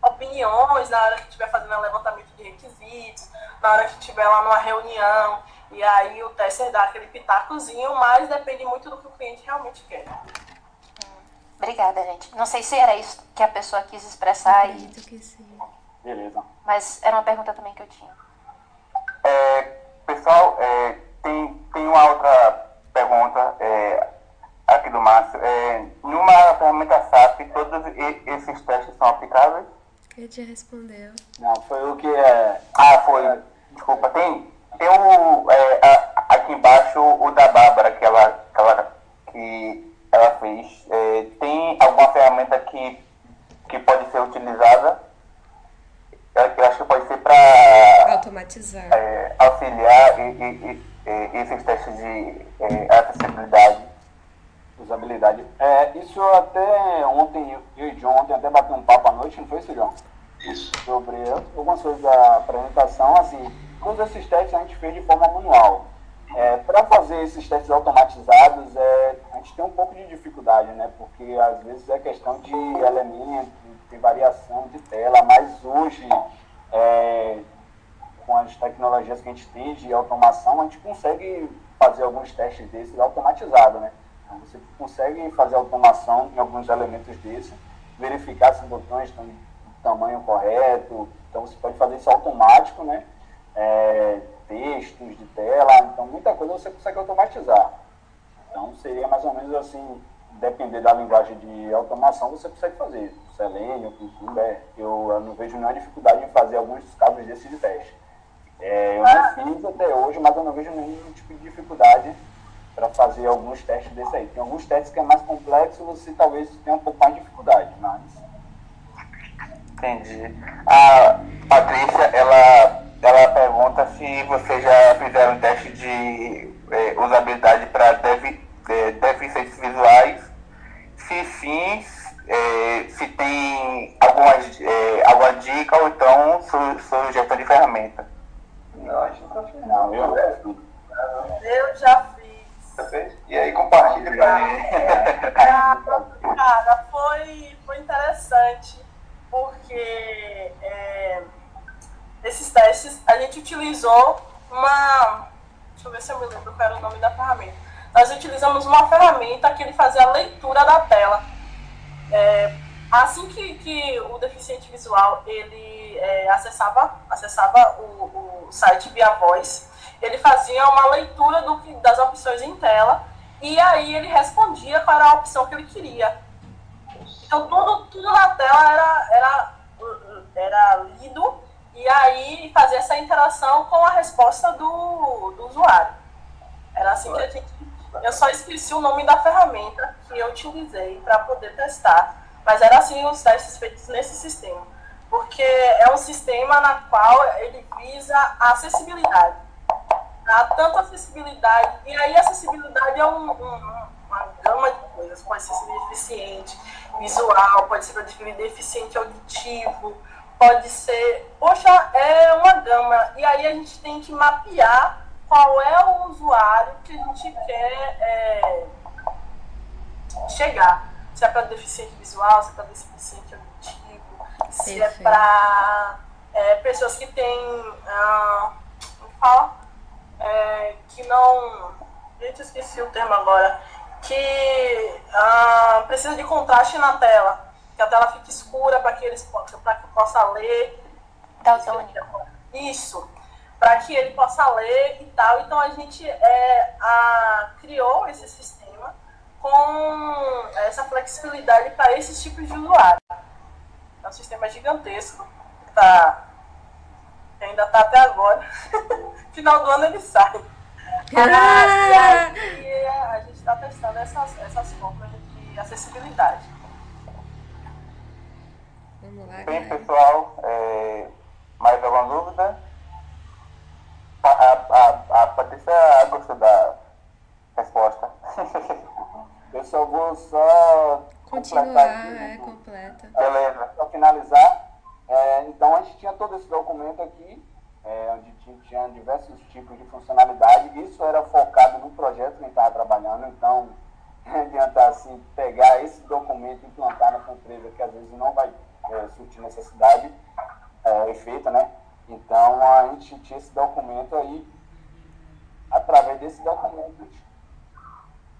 opiniões na hora que estiver fazendo um levantamento de requisitos, na hora que estiver lá numa reunião, e aí o tester dá aquele pitacozinho, mas depende muito do que o cliente realmente quer. Obrigada, gente. Não sei se era isso que a pessoa quis expressar. Acredito que sim. Beleza. Mas era uma pergunta também que eu tinha. Pessoal, tem uma outra pergunta aqui do Márcio. Numa ferramenta SAP, todos esses testes são aplicáveis? Ele já respondeu. Não, foi o que foi. Desculpa, tem aqui embaixo o da Bárbara que ela fez. Tem alguma ferramenta que pode ser utilizada? Eu acho que pode ser para Automatizar. auxiliar esses testes de acessibilidade. Usabilidade. Isso até ontem, eu e John até bateu um papo à noite, não foi isso, John? Isso. Sobre algumas coisas da apresentação, assim, todos esses testes a gente fez de forma manual. Para fazer esses testes automatizados, a gente tem um pouco de dificuldade, né? Porque às vezes é questão de elemento, tem variação de tela, mas hoje, com as tecnologias que a gente tem de automação, a gente consegue fazer alguns testes desses automatizados, né? Então, você consegue fazer automação em alguns elementos desses, verificar se os botões estão no tamanho correto, então você pode fazer isso automático, né? Textos de tela, então muita coisa você consegue automatizar. Então seria mais ou menos assim, depender da linguagem de automação, você consegue fazer. Selenium, Cucumber, eu não vejo nenhuma dificuldade em fazer alguns casos desses de teste. Eu não fiz até hoje, mas eu não vejo nenhum tipo de dificuldade para fazer alguns testes desse aí. Tem alguns testes que é mais complexo, você talvez tenha um pouco mais de dificuldade, mas... Entendi. A Patrícia, ela pergunta se vocês já fizeram um teste de usabilidade para deficientes visuais. Se sim, se tem alguma dica ou então sugestão de ferramenta. E aí compartilha pra mim. Cara, foi interessante, porque nesses testes a gente utilizou uma. Deixa eu ver se eu me lembro qual era o nome da ferramenta. Nós utilizamos uma ferramenta que ele fazia a leitura da tela. Assim que o deficiente visual ele acessava o site via voz, ele fazia uma leitura das opções em tela e aí ele respondia qual era a opção que ele queria. Então tudo na tela era lido e aí fazia essa interação com a resposta do usuário. Era assim que eu só esqueci o nome da ferramenta que eu utilizei para poder testar. Mas era assim os testes feitos nesse sistema. Porque é um sistema na qual ele visa a acessibilidade. Tá? Tanto acessibilidade. E aí acessibilidade é uma gama de coisas. Pode ser deficiente visual, pode ser deficiente auditivo, pode ser... Poxa, é uma gama. E aí a gente tem que mapear qual é o usuário que a gente quer chegar. Se é para deficiente visual, se é para deficiente auditivo, se é para pessoas que têm, como fala? Que não... Gente, eu esqueci o termo agora. Que precisa de contraste na tela. Que a tela fique escura para que possa ler. Isso. Para que ele possa ler e tal. Então a gente criou esse sistema com essa flexibilidade para esses tipos de usuário. É um sistema gigantesco, que ainda está até agora. Final do ano ele sai. E aí a gente está testando essas formas de acessibilidade. Vamos lá, Bem, galera. pessoal, mais alguma dúvida? A Patrícia gostou da resposta. Eu só vou completar Continuar, aqui, completa. Beleza. para finalizar. Então, a gente tinha todo esse documento aqui, onde tinha diversos tipos de funcionalidade. Isso era focado no projeto que a gente estava trabalhando. Então, não adianta assim, pegar esse documento e implantar na empresa, que às vezes não vai surtir necessidade, efeito, né? Então, a gente tinha esse documento aí, através desse documento,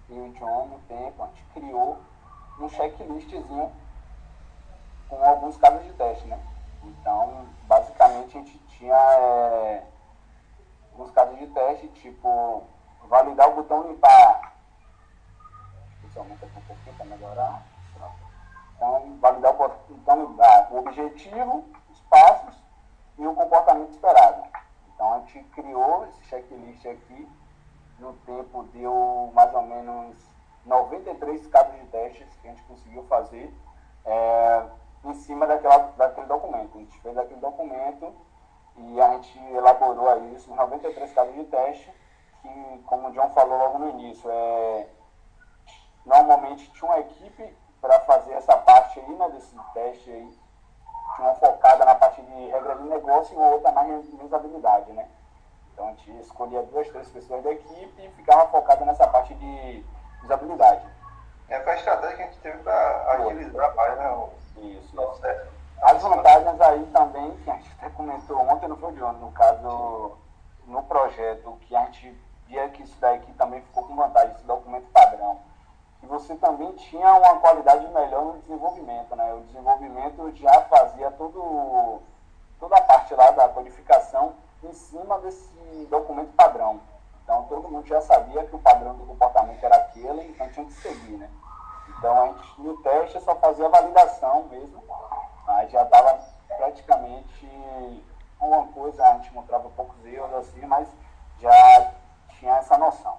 e o John, no tempo, a gente criou um checklistzinho com alguns casos de teste, né? Então, basicamente, a gente tinha alguns casos de teste, tipo, validar o botão limpar. Isso aumenta um pouquinho para melhorar. Pronto. Então, validar o botão limpar, o objetivo, os passos e o comportamento esperado. Então, a gente criou esse checklist aqui. No tempo deu mais ou menos 93 casos de testes que a gente conseguiu fazer em cima daquele documento. A gente fez aquele documento e a gente elaborou aí esses 93 casos de teste, que, como o John falou logo no início, normalmente tinha uma equipe para fazer essa parte aí, né, desse teste aí. Tinha uma focada na parte de regra de negócio e outra na usabilidade, né? Então a gente escolhia 2, 3 pessoas da equipe e ficava focado nessa parte de usabilidade. Foi a estratégia que a gente teve para agilizar a página. Isso. Processo. As vantagens aí também, que a gente até comentou ontem, não foi de ontem, no caso, no projeto, que a gente via que isso daqui também ficou com vantagem, esse documento padrão. E você também tinha uma qualidade melhor no desenvolvimento, né? O desenvolvimento já fazia toda a parte lá da codificação em cima desse documento padrão. Então, todo mundo já sabia que o padrão do comportamento era aquele, então tinha que seguir, né? Então, a gente, no teste, só fazia a validação mesmo, mas já estava praticamente alguma coisa, a gente mostrava poucos erros, assim, mas já tinha essa noção.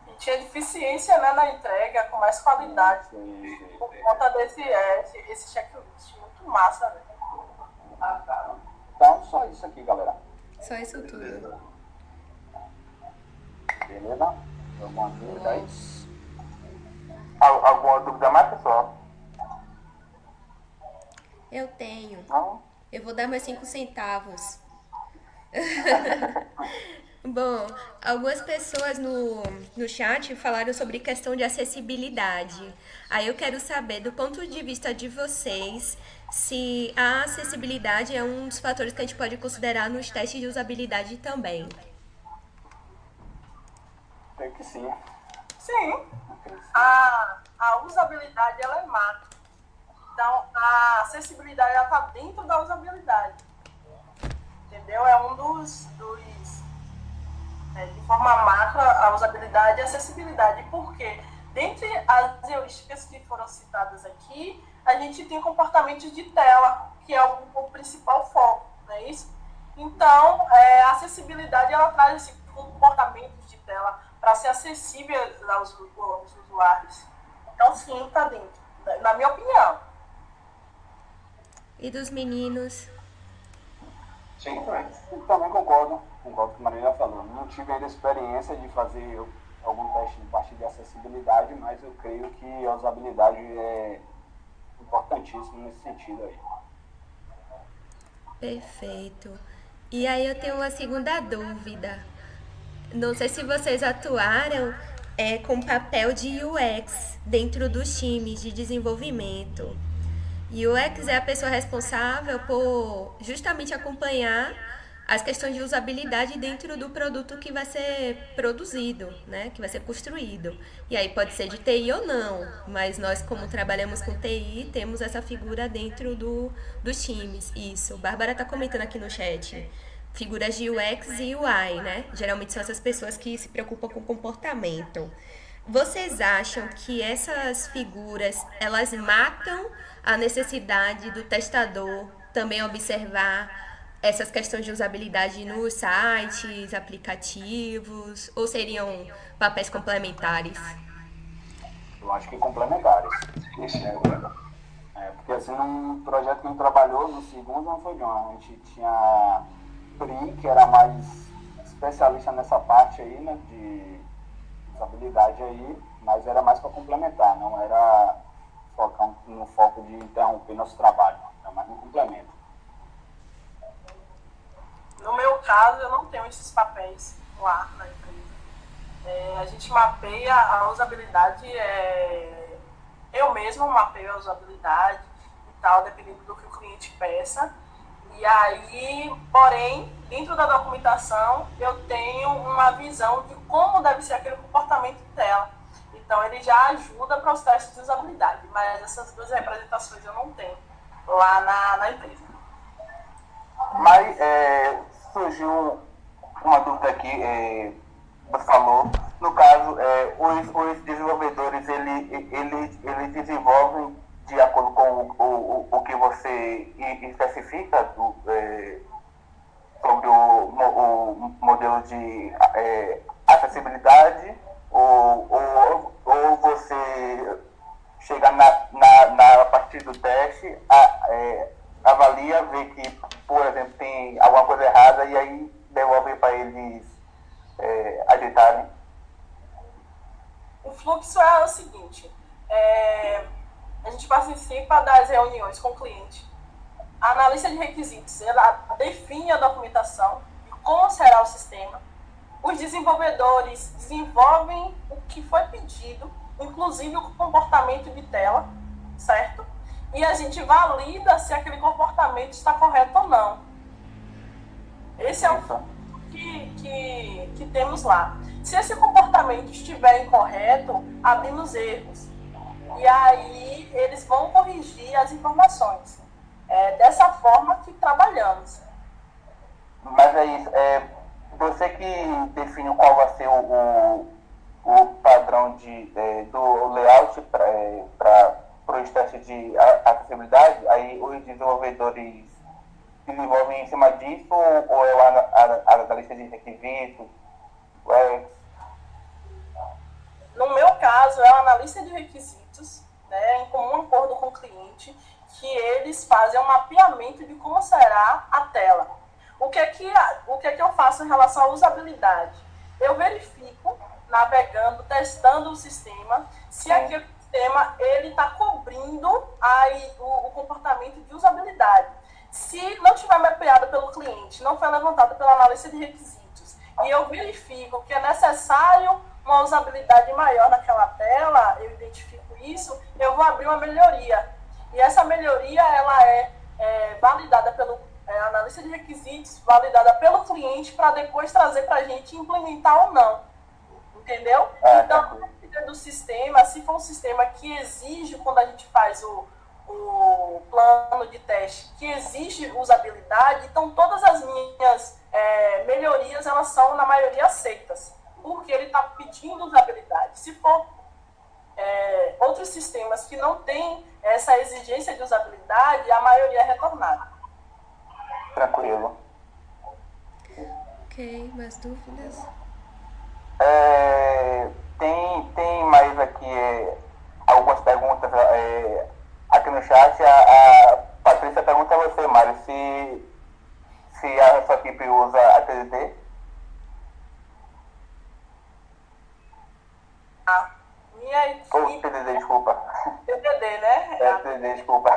E tinha deficiência, né, na entrega, com mais qualidade, por conta desse esse checklist. Muito massa, né? Então, só isso aqui, galera. Só isso tudo. Beleza? Alguma dúvida aí? Alguma dúvida mais, pessoal? Eu tenho. Não? Eu vou dar meus 5 centavos. Bom, algumas pessoas no chat falaram sobre questão de acessibilidade. Aí eu quero saber, do ponto de vista de vocês, se a acessibilidade é um dos fatores que a gente pode considerar nos testes de usabilidade também. Creio que sim. Sim, a usabilidade ela é macro. Então, a acessibilidade ela está dentro da usabilidade. Entendeu? É um dos de forma macro, a usabilidade e a acessibilidade. Por quê? Dentre as heurísticas que foram citadas aqui, a gente tem comportamentos de tela, que é o principal foco, não é isso? Então, a acessibilidade ela traz esse comportamento de tela para ser acessível aos usuários. Então, sim, está dentro, na minha opinião. E dos meninos? Sim, também. Eu também concordo com o que a Marília falou. Não tive ainda experiência de fazer algum teste de parte de acessibilidade, mas eu creio que a usabilidade é importantíssima nesse sentido aí. Perfeito. E aí eu tenho uma segunda dúvida. Não sei se vocês atuaram com papel de UX dentro dos times de desenvolvimento. UX é a pessoa responsável por justamente acompanhar as questões de usabilidade dentro do produto que vai ser produzido, né? Que vai ser construído. E aí pode ser de TI ou não, mas nós, como trabalhamos com TI, temos essa figura dentro dos times. Isso. Bárbara está comentando aqui no chat. Figuras de UX e UI, né? Geralmente são essas pessoas que se preocupam com comportamento. Vocês acham que essas figuras, elas matam a necessidade do testador também observar essas questões de usabilidade nos sites, aplicativos, ou seriam papéis complementares? Eu acho que complementares. Isso, Porque assim, num projeto que a gente trabalhou, no segundo não foi de uma. A gente tinha Pri, que era mais especialista nessa parte aí, né, de usabilidade aí, mas era mais para complementar, não era focar no foco de interromper nosso trabalho, era mais um complemento. No meu caso, eu não tenho esses papéis lá na empresa. A gente mapeia a usabilidade, eu mesmo mapeio a usabilidade e tal, dependendo do que o cliente peça. E aí, porém, dentro da documentação, eu tenho uma visão de como deve ser aquele comportamento dela. Então, ele já ajuda para os testes de usabilidade, mas essas duas representações eu não tenho lá na empresa. Mas surgiu uma dúvida aqui, você falou, no caso, os desenvolvedores, eles desenvolvem de acordo com o que você especifica sobre o modelo de acessibilidade, ou você chega na partir do teste, avalia, vê que, por exemplo, tem alguma coisa errada e aí devolve para eles ajeitarem. O fluxo é o seguinte, a gente participa das reuniões com o cliente. A analista de requisitos, ela define a documentação e como será o sistema. Os desenvolvedores desenvolvem o que foi pedido, inclusive o comportamento de tela, certo? E a gente valida se aquele comportamento está correto ou não. Esse é o que temos lá. Se esse comportamento estiver incorreto, abrimos erros. E aí eles vão corrigir as informações. É dessa forma que trabalhamos. Mas é isso. Você que define qual vai ser o padrão do layout para os testes de acessibilidade, aí os desenvolvedores desenvolvem em cima disso, ou é a lista de requisitos? No meu caso, é o analista de requisitos, né, em comum acordo com o cliente, que eles fazem um mapeamento de como será a tela. O que é que eu faço em relação à usabilidade? Eu verifico, navegando, testando o sistema, se aquele sistema está cobrindo o comportamento de usabilidade. Se não estiver mapeado pelo cliente, não foi levantado pela analista de requisitos, e eu verifico que é necessário uma usabilidade maior naquela tela, eu identifico isso, eu vou abrir uma melhoria. E essa melhoria, ela é validada pelo analista de requisitos, validada pelo cliente, para depois trazer para a gente implementar ou não. Entendeu? Então, dependendo do sistema, se for um sistema que exige, quando a gente faz o plano de teste, que exige usabilidade, então todas as minhas melhorias, elas são, na maioria, aceitas, porque ele está pedindo usabilidade. Se for outros sistemas que não têm essa exigência de usabilidade, a maioria é retornada. Tranquilo. Ok, mais dúvidas? Tem mais aqui algumas perguntas aqui no chat. A Patrícia pergunta a você, Mário, se a sua equipe usa a TDD. Minha equipe... TDD, desculpa. TDD, né? TDD, desculpa.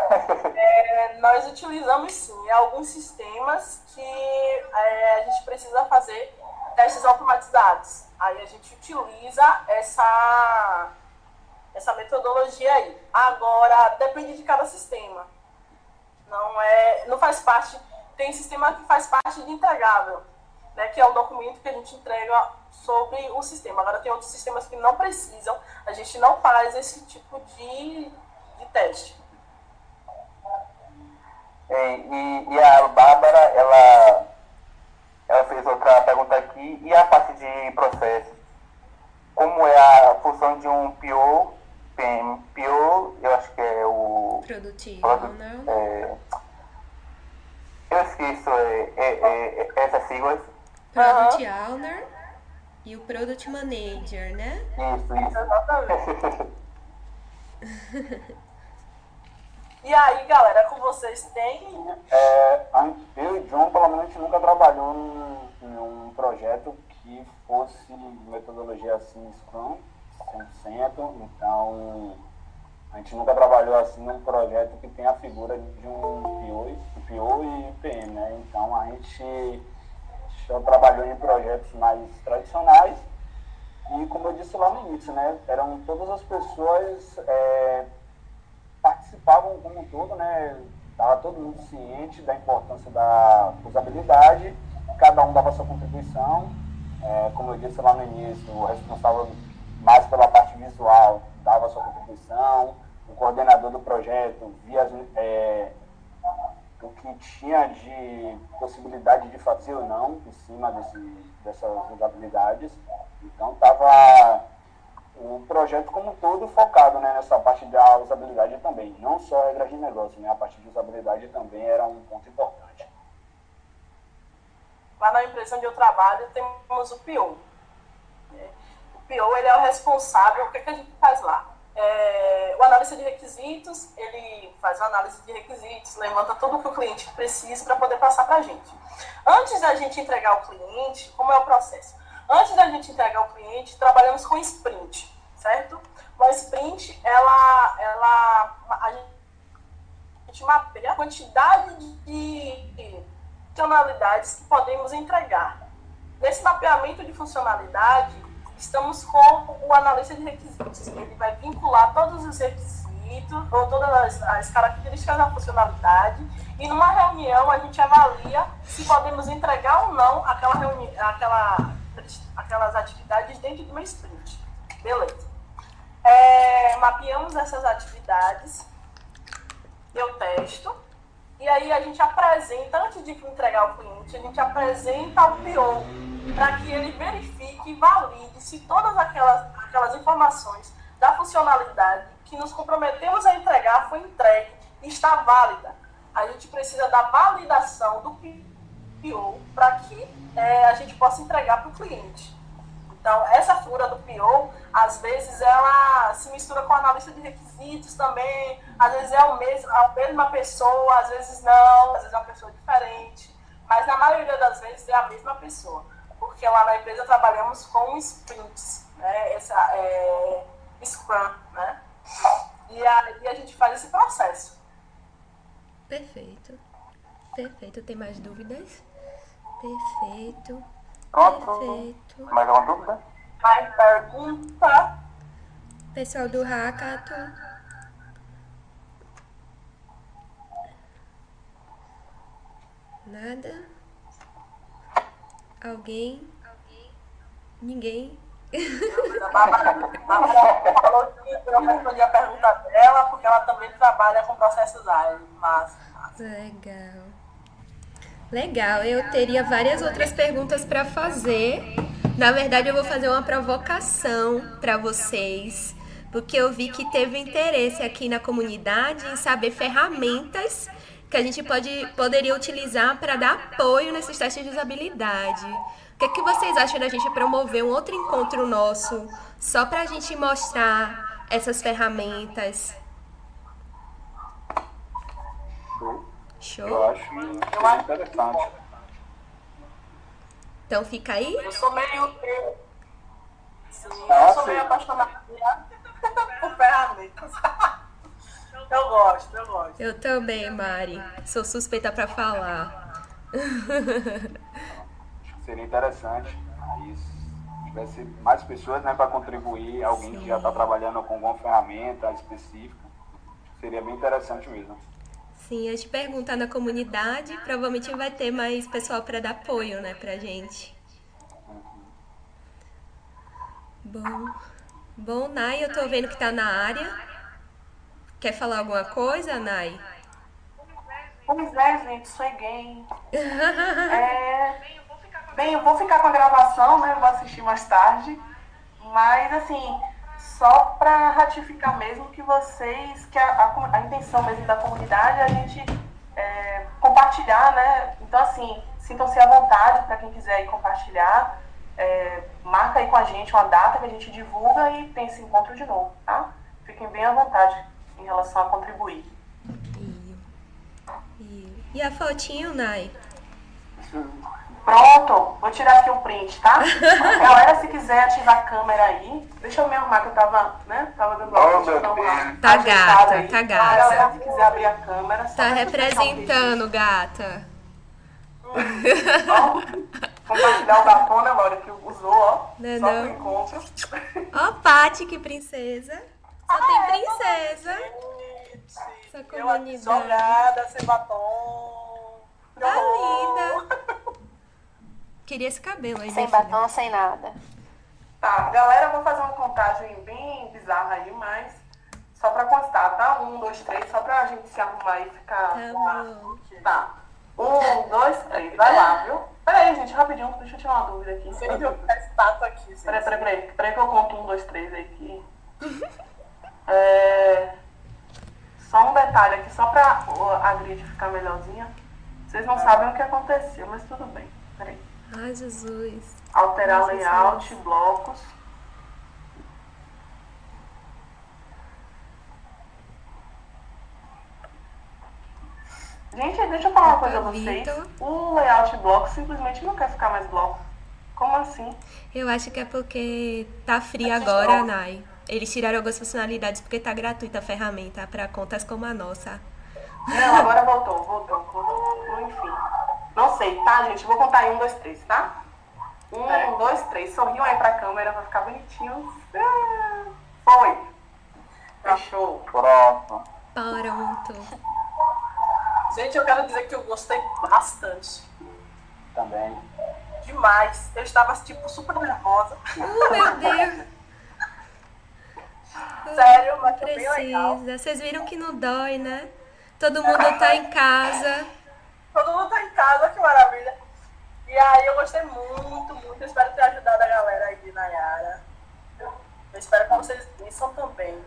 Nós utilizamos, sim, alguns sistemas que a gente precisa fazer testes automatizados. Aí a gente utiliza essa metodologia aí. Agora, depende de cada sistema. Não faz parte... Tem sistema que faz parte de entregável, né, que é um documento que a gente entrega sobre o sistema. Agora, tem outros sistemas que não precisam, a gente não faz esse tipo de teste. E a Bárbara, ela fez outra pergunta aqui. E a parte de processo? Como é a função de um PO, PM? PO, eu acho que é o... Produtivo, não? Eu esqueço essas siglas. Product Owner e o Product Manager, né? Isso. Exatamente. E aí, galera, com vocês tem... Eu e John, pelo menos, a gente nunca trabalhou em um projeto que fosse metodologia assim, Scrum, 100%. Então, a gente nunca trabalhou assim num projeto que tem a figura de um PO e PM, né? Então, a gente só trabalhou em projetos mais tradicionais e, como eu disse lá no início, né? Eram todas as pessoas... participavam como um todo, né? Estava todo mundo ciente da importância da usabilidade, cada um dava sua contribuição. Como eu disse lá no início, o responsável mais pela parte visual dava sua contribuição, o coordenador do projeto via o que tinha de possibilidade de fazer ou não em cima dessas usabilidades. Então, estava o projeto como um todo focado, né, nessa parte da usabilidade também. Não só regras de negócio, né, a parte de usabilidade também era um ponto importante. Lá na empresa onde eu trabalho, temos o PO. O PO, ele é o responsável. O que a gente faz lá? O analista de requisitos, ele faz uma análise de requisitos, levanta tudo o que o cliente precisa para poder passar para a gente. Antes da gente entregar ao cliente, como é o processo? Antes da gente entregar ao cliente, trabalhamos com sprint, certo? Uma sprint, a gente mapeia a quantidade de funcionalidades que podemos entregar. Nesse mapeamento de funcionalidade, estamos com o analista de requisitos. Ele vai vincular todos os requisitos, ou todas as características da funcionalidade, e numa reunião a gente avalia se podemos entregar ou não aquelas atividades dentro de uma sprint. Beleza. Mapeamos essas atividades, eu testo, e aí a gente apresenta, antes de entregar ao cliente, a gente apresenta ao PO, para que ele verifique e valide se todas aquelas informações da funcionalidade que nos comprometemos a entregar foi entregue e está válida. A gente precisa da validação do PO para que a gente possa entregar para o cliente. Então, essa figura do PO, às vezes, ela se mistura com a analista de requisitos também, às vezes é a mesma pessoa, às vezes não, às vezes é uma pessoa diferente, mas na maioria das vezes é a mesma pessoa, porque lá na empresa trabalhamos com sprints, né, Scrum, né, e aí a gente faz esse processo. Perfeito. Tem mais dúvidas? Perfeito. Pronto? Perfeito. Mais alguma dúvida? Mais pergunta? Pessoal do Hackathon. Nada? Alguém? Ninguém? A Bárbara falou que eu respondi a pergunta dela, porque ela também trabalha com processos ágeis. Mas Legal. Legal, eu teria várias outras perguntas para fazer. Na verdade, eu vou fazer uma provocação para vocês, porque eu vi que teve interesse aqui na comunidade em saber ferramentas que a gente poderia utilizar para dar apoio nesses testes de usabilidade. O que é que vocês acham da gente promover um outro encontro nosso, só para a gente mostrar essas ferramentas? Show? Eu acho que seria interessante. Então fica aí? eu sou meio. Sim, eu sou meio apaixonada por ferramentas. Eu gosto. Eu também, Mari. Sou suspeita para falar. Acho que seria interessante. Aí, se tivesse mais pessoas, né, para contribuir, alguém que já está trabalhando com alguma ferramenta específica, seria bem interessante mesmo. Sim, a gente pergunta na comunidade, provavelmente vai ter mais pessoal para dar apoio, né, pra gente. Bom, Nai, eu tô vendo que tá na área. Quer falar alguma coisa, Nai? Pois é, gente, sou gay. Bem, eu vou ficar com a gravação, né? Eu vou assistir mais tarde. Mas, assim, só para ratificar mesmo que vocês, que a intenção mesmo da comunidade é a gente compartilhar, né? Então, assim, sintam-se à vontade para quem quiser ir compartilhar. Marca aí com a gente uma data que a gente divulga e tem esse encontro de novo, tá? Fiquem bem à vontade em relação a contribuir. E a fotinho, Nai? Pronto, vou tirar aqui o print, tá? Galera, se quiser ativar a câmera aí, deixa eu me arrumar que eu tava, né? Tava dando uma Tá gata, aí. tá A gata. galera, se quiser abrir a câmera, só Tá pra representando, gata. compartilhar o batom, né, Laura, que usou, ó, Não, só não. pro encontro. Ó, Paty, que princesa. Só tem princesa. Essa Eu aqui comunidade. jogada, sem batom. Tá linda. Queria esse cabelo aí, Sem minha filha. batom, sem nada. Tá, galera, eu vou fazer uma contagem bem bizarra aí, mas só pra constar, tá? 1, 2, 3, só pra gente se arrumar e ficar... Tá bom. Tá. 1, 2, 3, vai lá, viu? Peraí, gente, rapidinho, deixa eu tirar uma dúvida aqui. Sem ver o estátua aqui. Peraí que eu conto 1, 2, 3 aqui. Só um detalhe aqui, só pra a grid ficar melhorzinha. Vocês não sabem o que aconteceu, mas tudo bem. Peraí. Ai, Jesus. Alterar Nossa, layout, Jesus. blocos. Gente, deixa eu falar uma coisa a vocês. Vitor. O layout bloco simplesmente não quer ficar mais bloco. Como assim? Eu acho que é porque tá free agora, Nai. Eles tiraram algumas funcionalidades porque tá gratuita a ferramenta pra contas como a nossa. Não, agora voltou, enfim. Não sei, tá, gente? Vou contar em 1, 2, 3, tá? 1, 2, 3. Sorriam aí pra câmera, vai ficar bonitinho. Foi. Fechou. Pronto. Pronto. Gente, eu quero dizer que eu gostei bastante. Também. Demais. Eu estava, tipo, super nervosa. Meu Deus. Sério, mas foi bem legal. Precisa. Vocês viram que não dói, né? Todo mundo tá em casa. Todo mundo tá em casa, que maravilha. E aí eu gostei muito. Eu espero ter ajudado a galera aí, Nayara. Eu espero que vocês pensam também.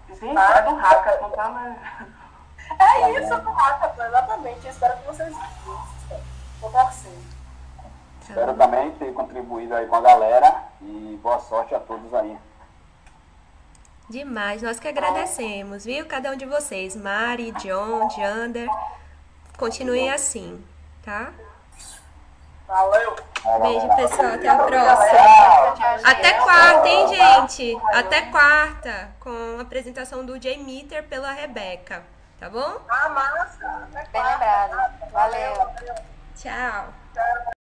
Gente, é do Hackathon, tá? Mas... É isso, do Hackathon, exatamente. Eu espero que vocês vão torcendo. Espero também ter contribuído aí com a galera e boa sorte a todos aí. Demais. Nós que agradecemos, viu? Cada um de vocês. Mari, John, Jander. Continuem assim, tá? Valeu! Beijo, pessoal. Até a próxima. Até quarta, hein, gente? Até quarta. Com a apresentação do J-Meter pela Rebeca. Tá bom? Ah, massa! Bem lembrado. Valeu. Tchau.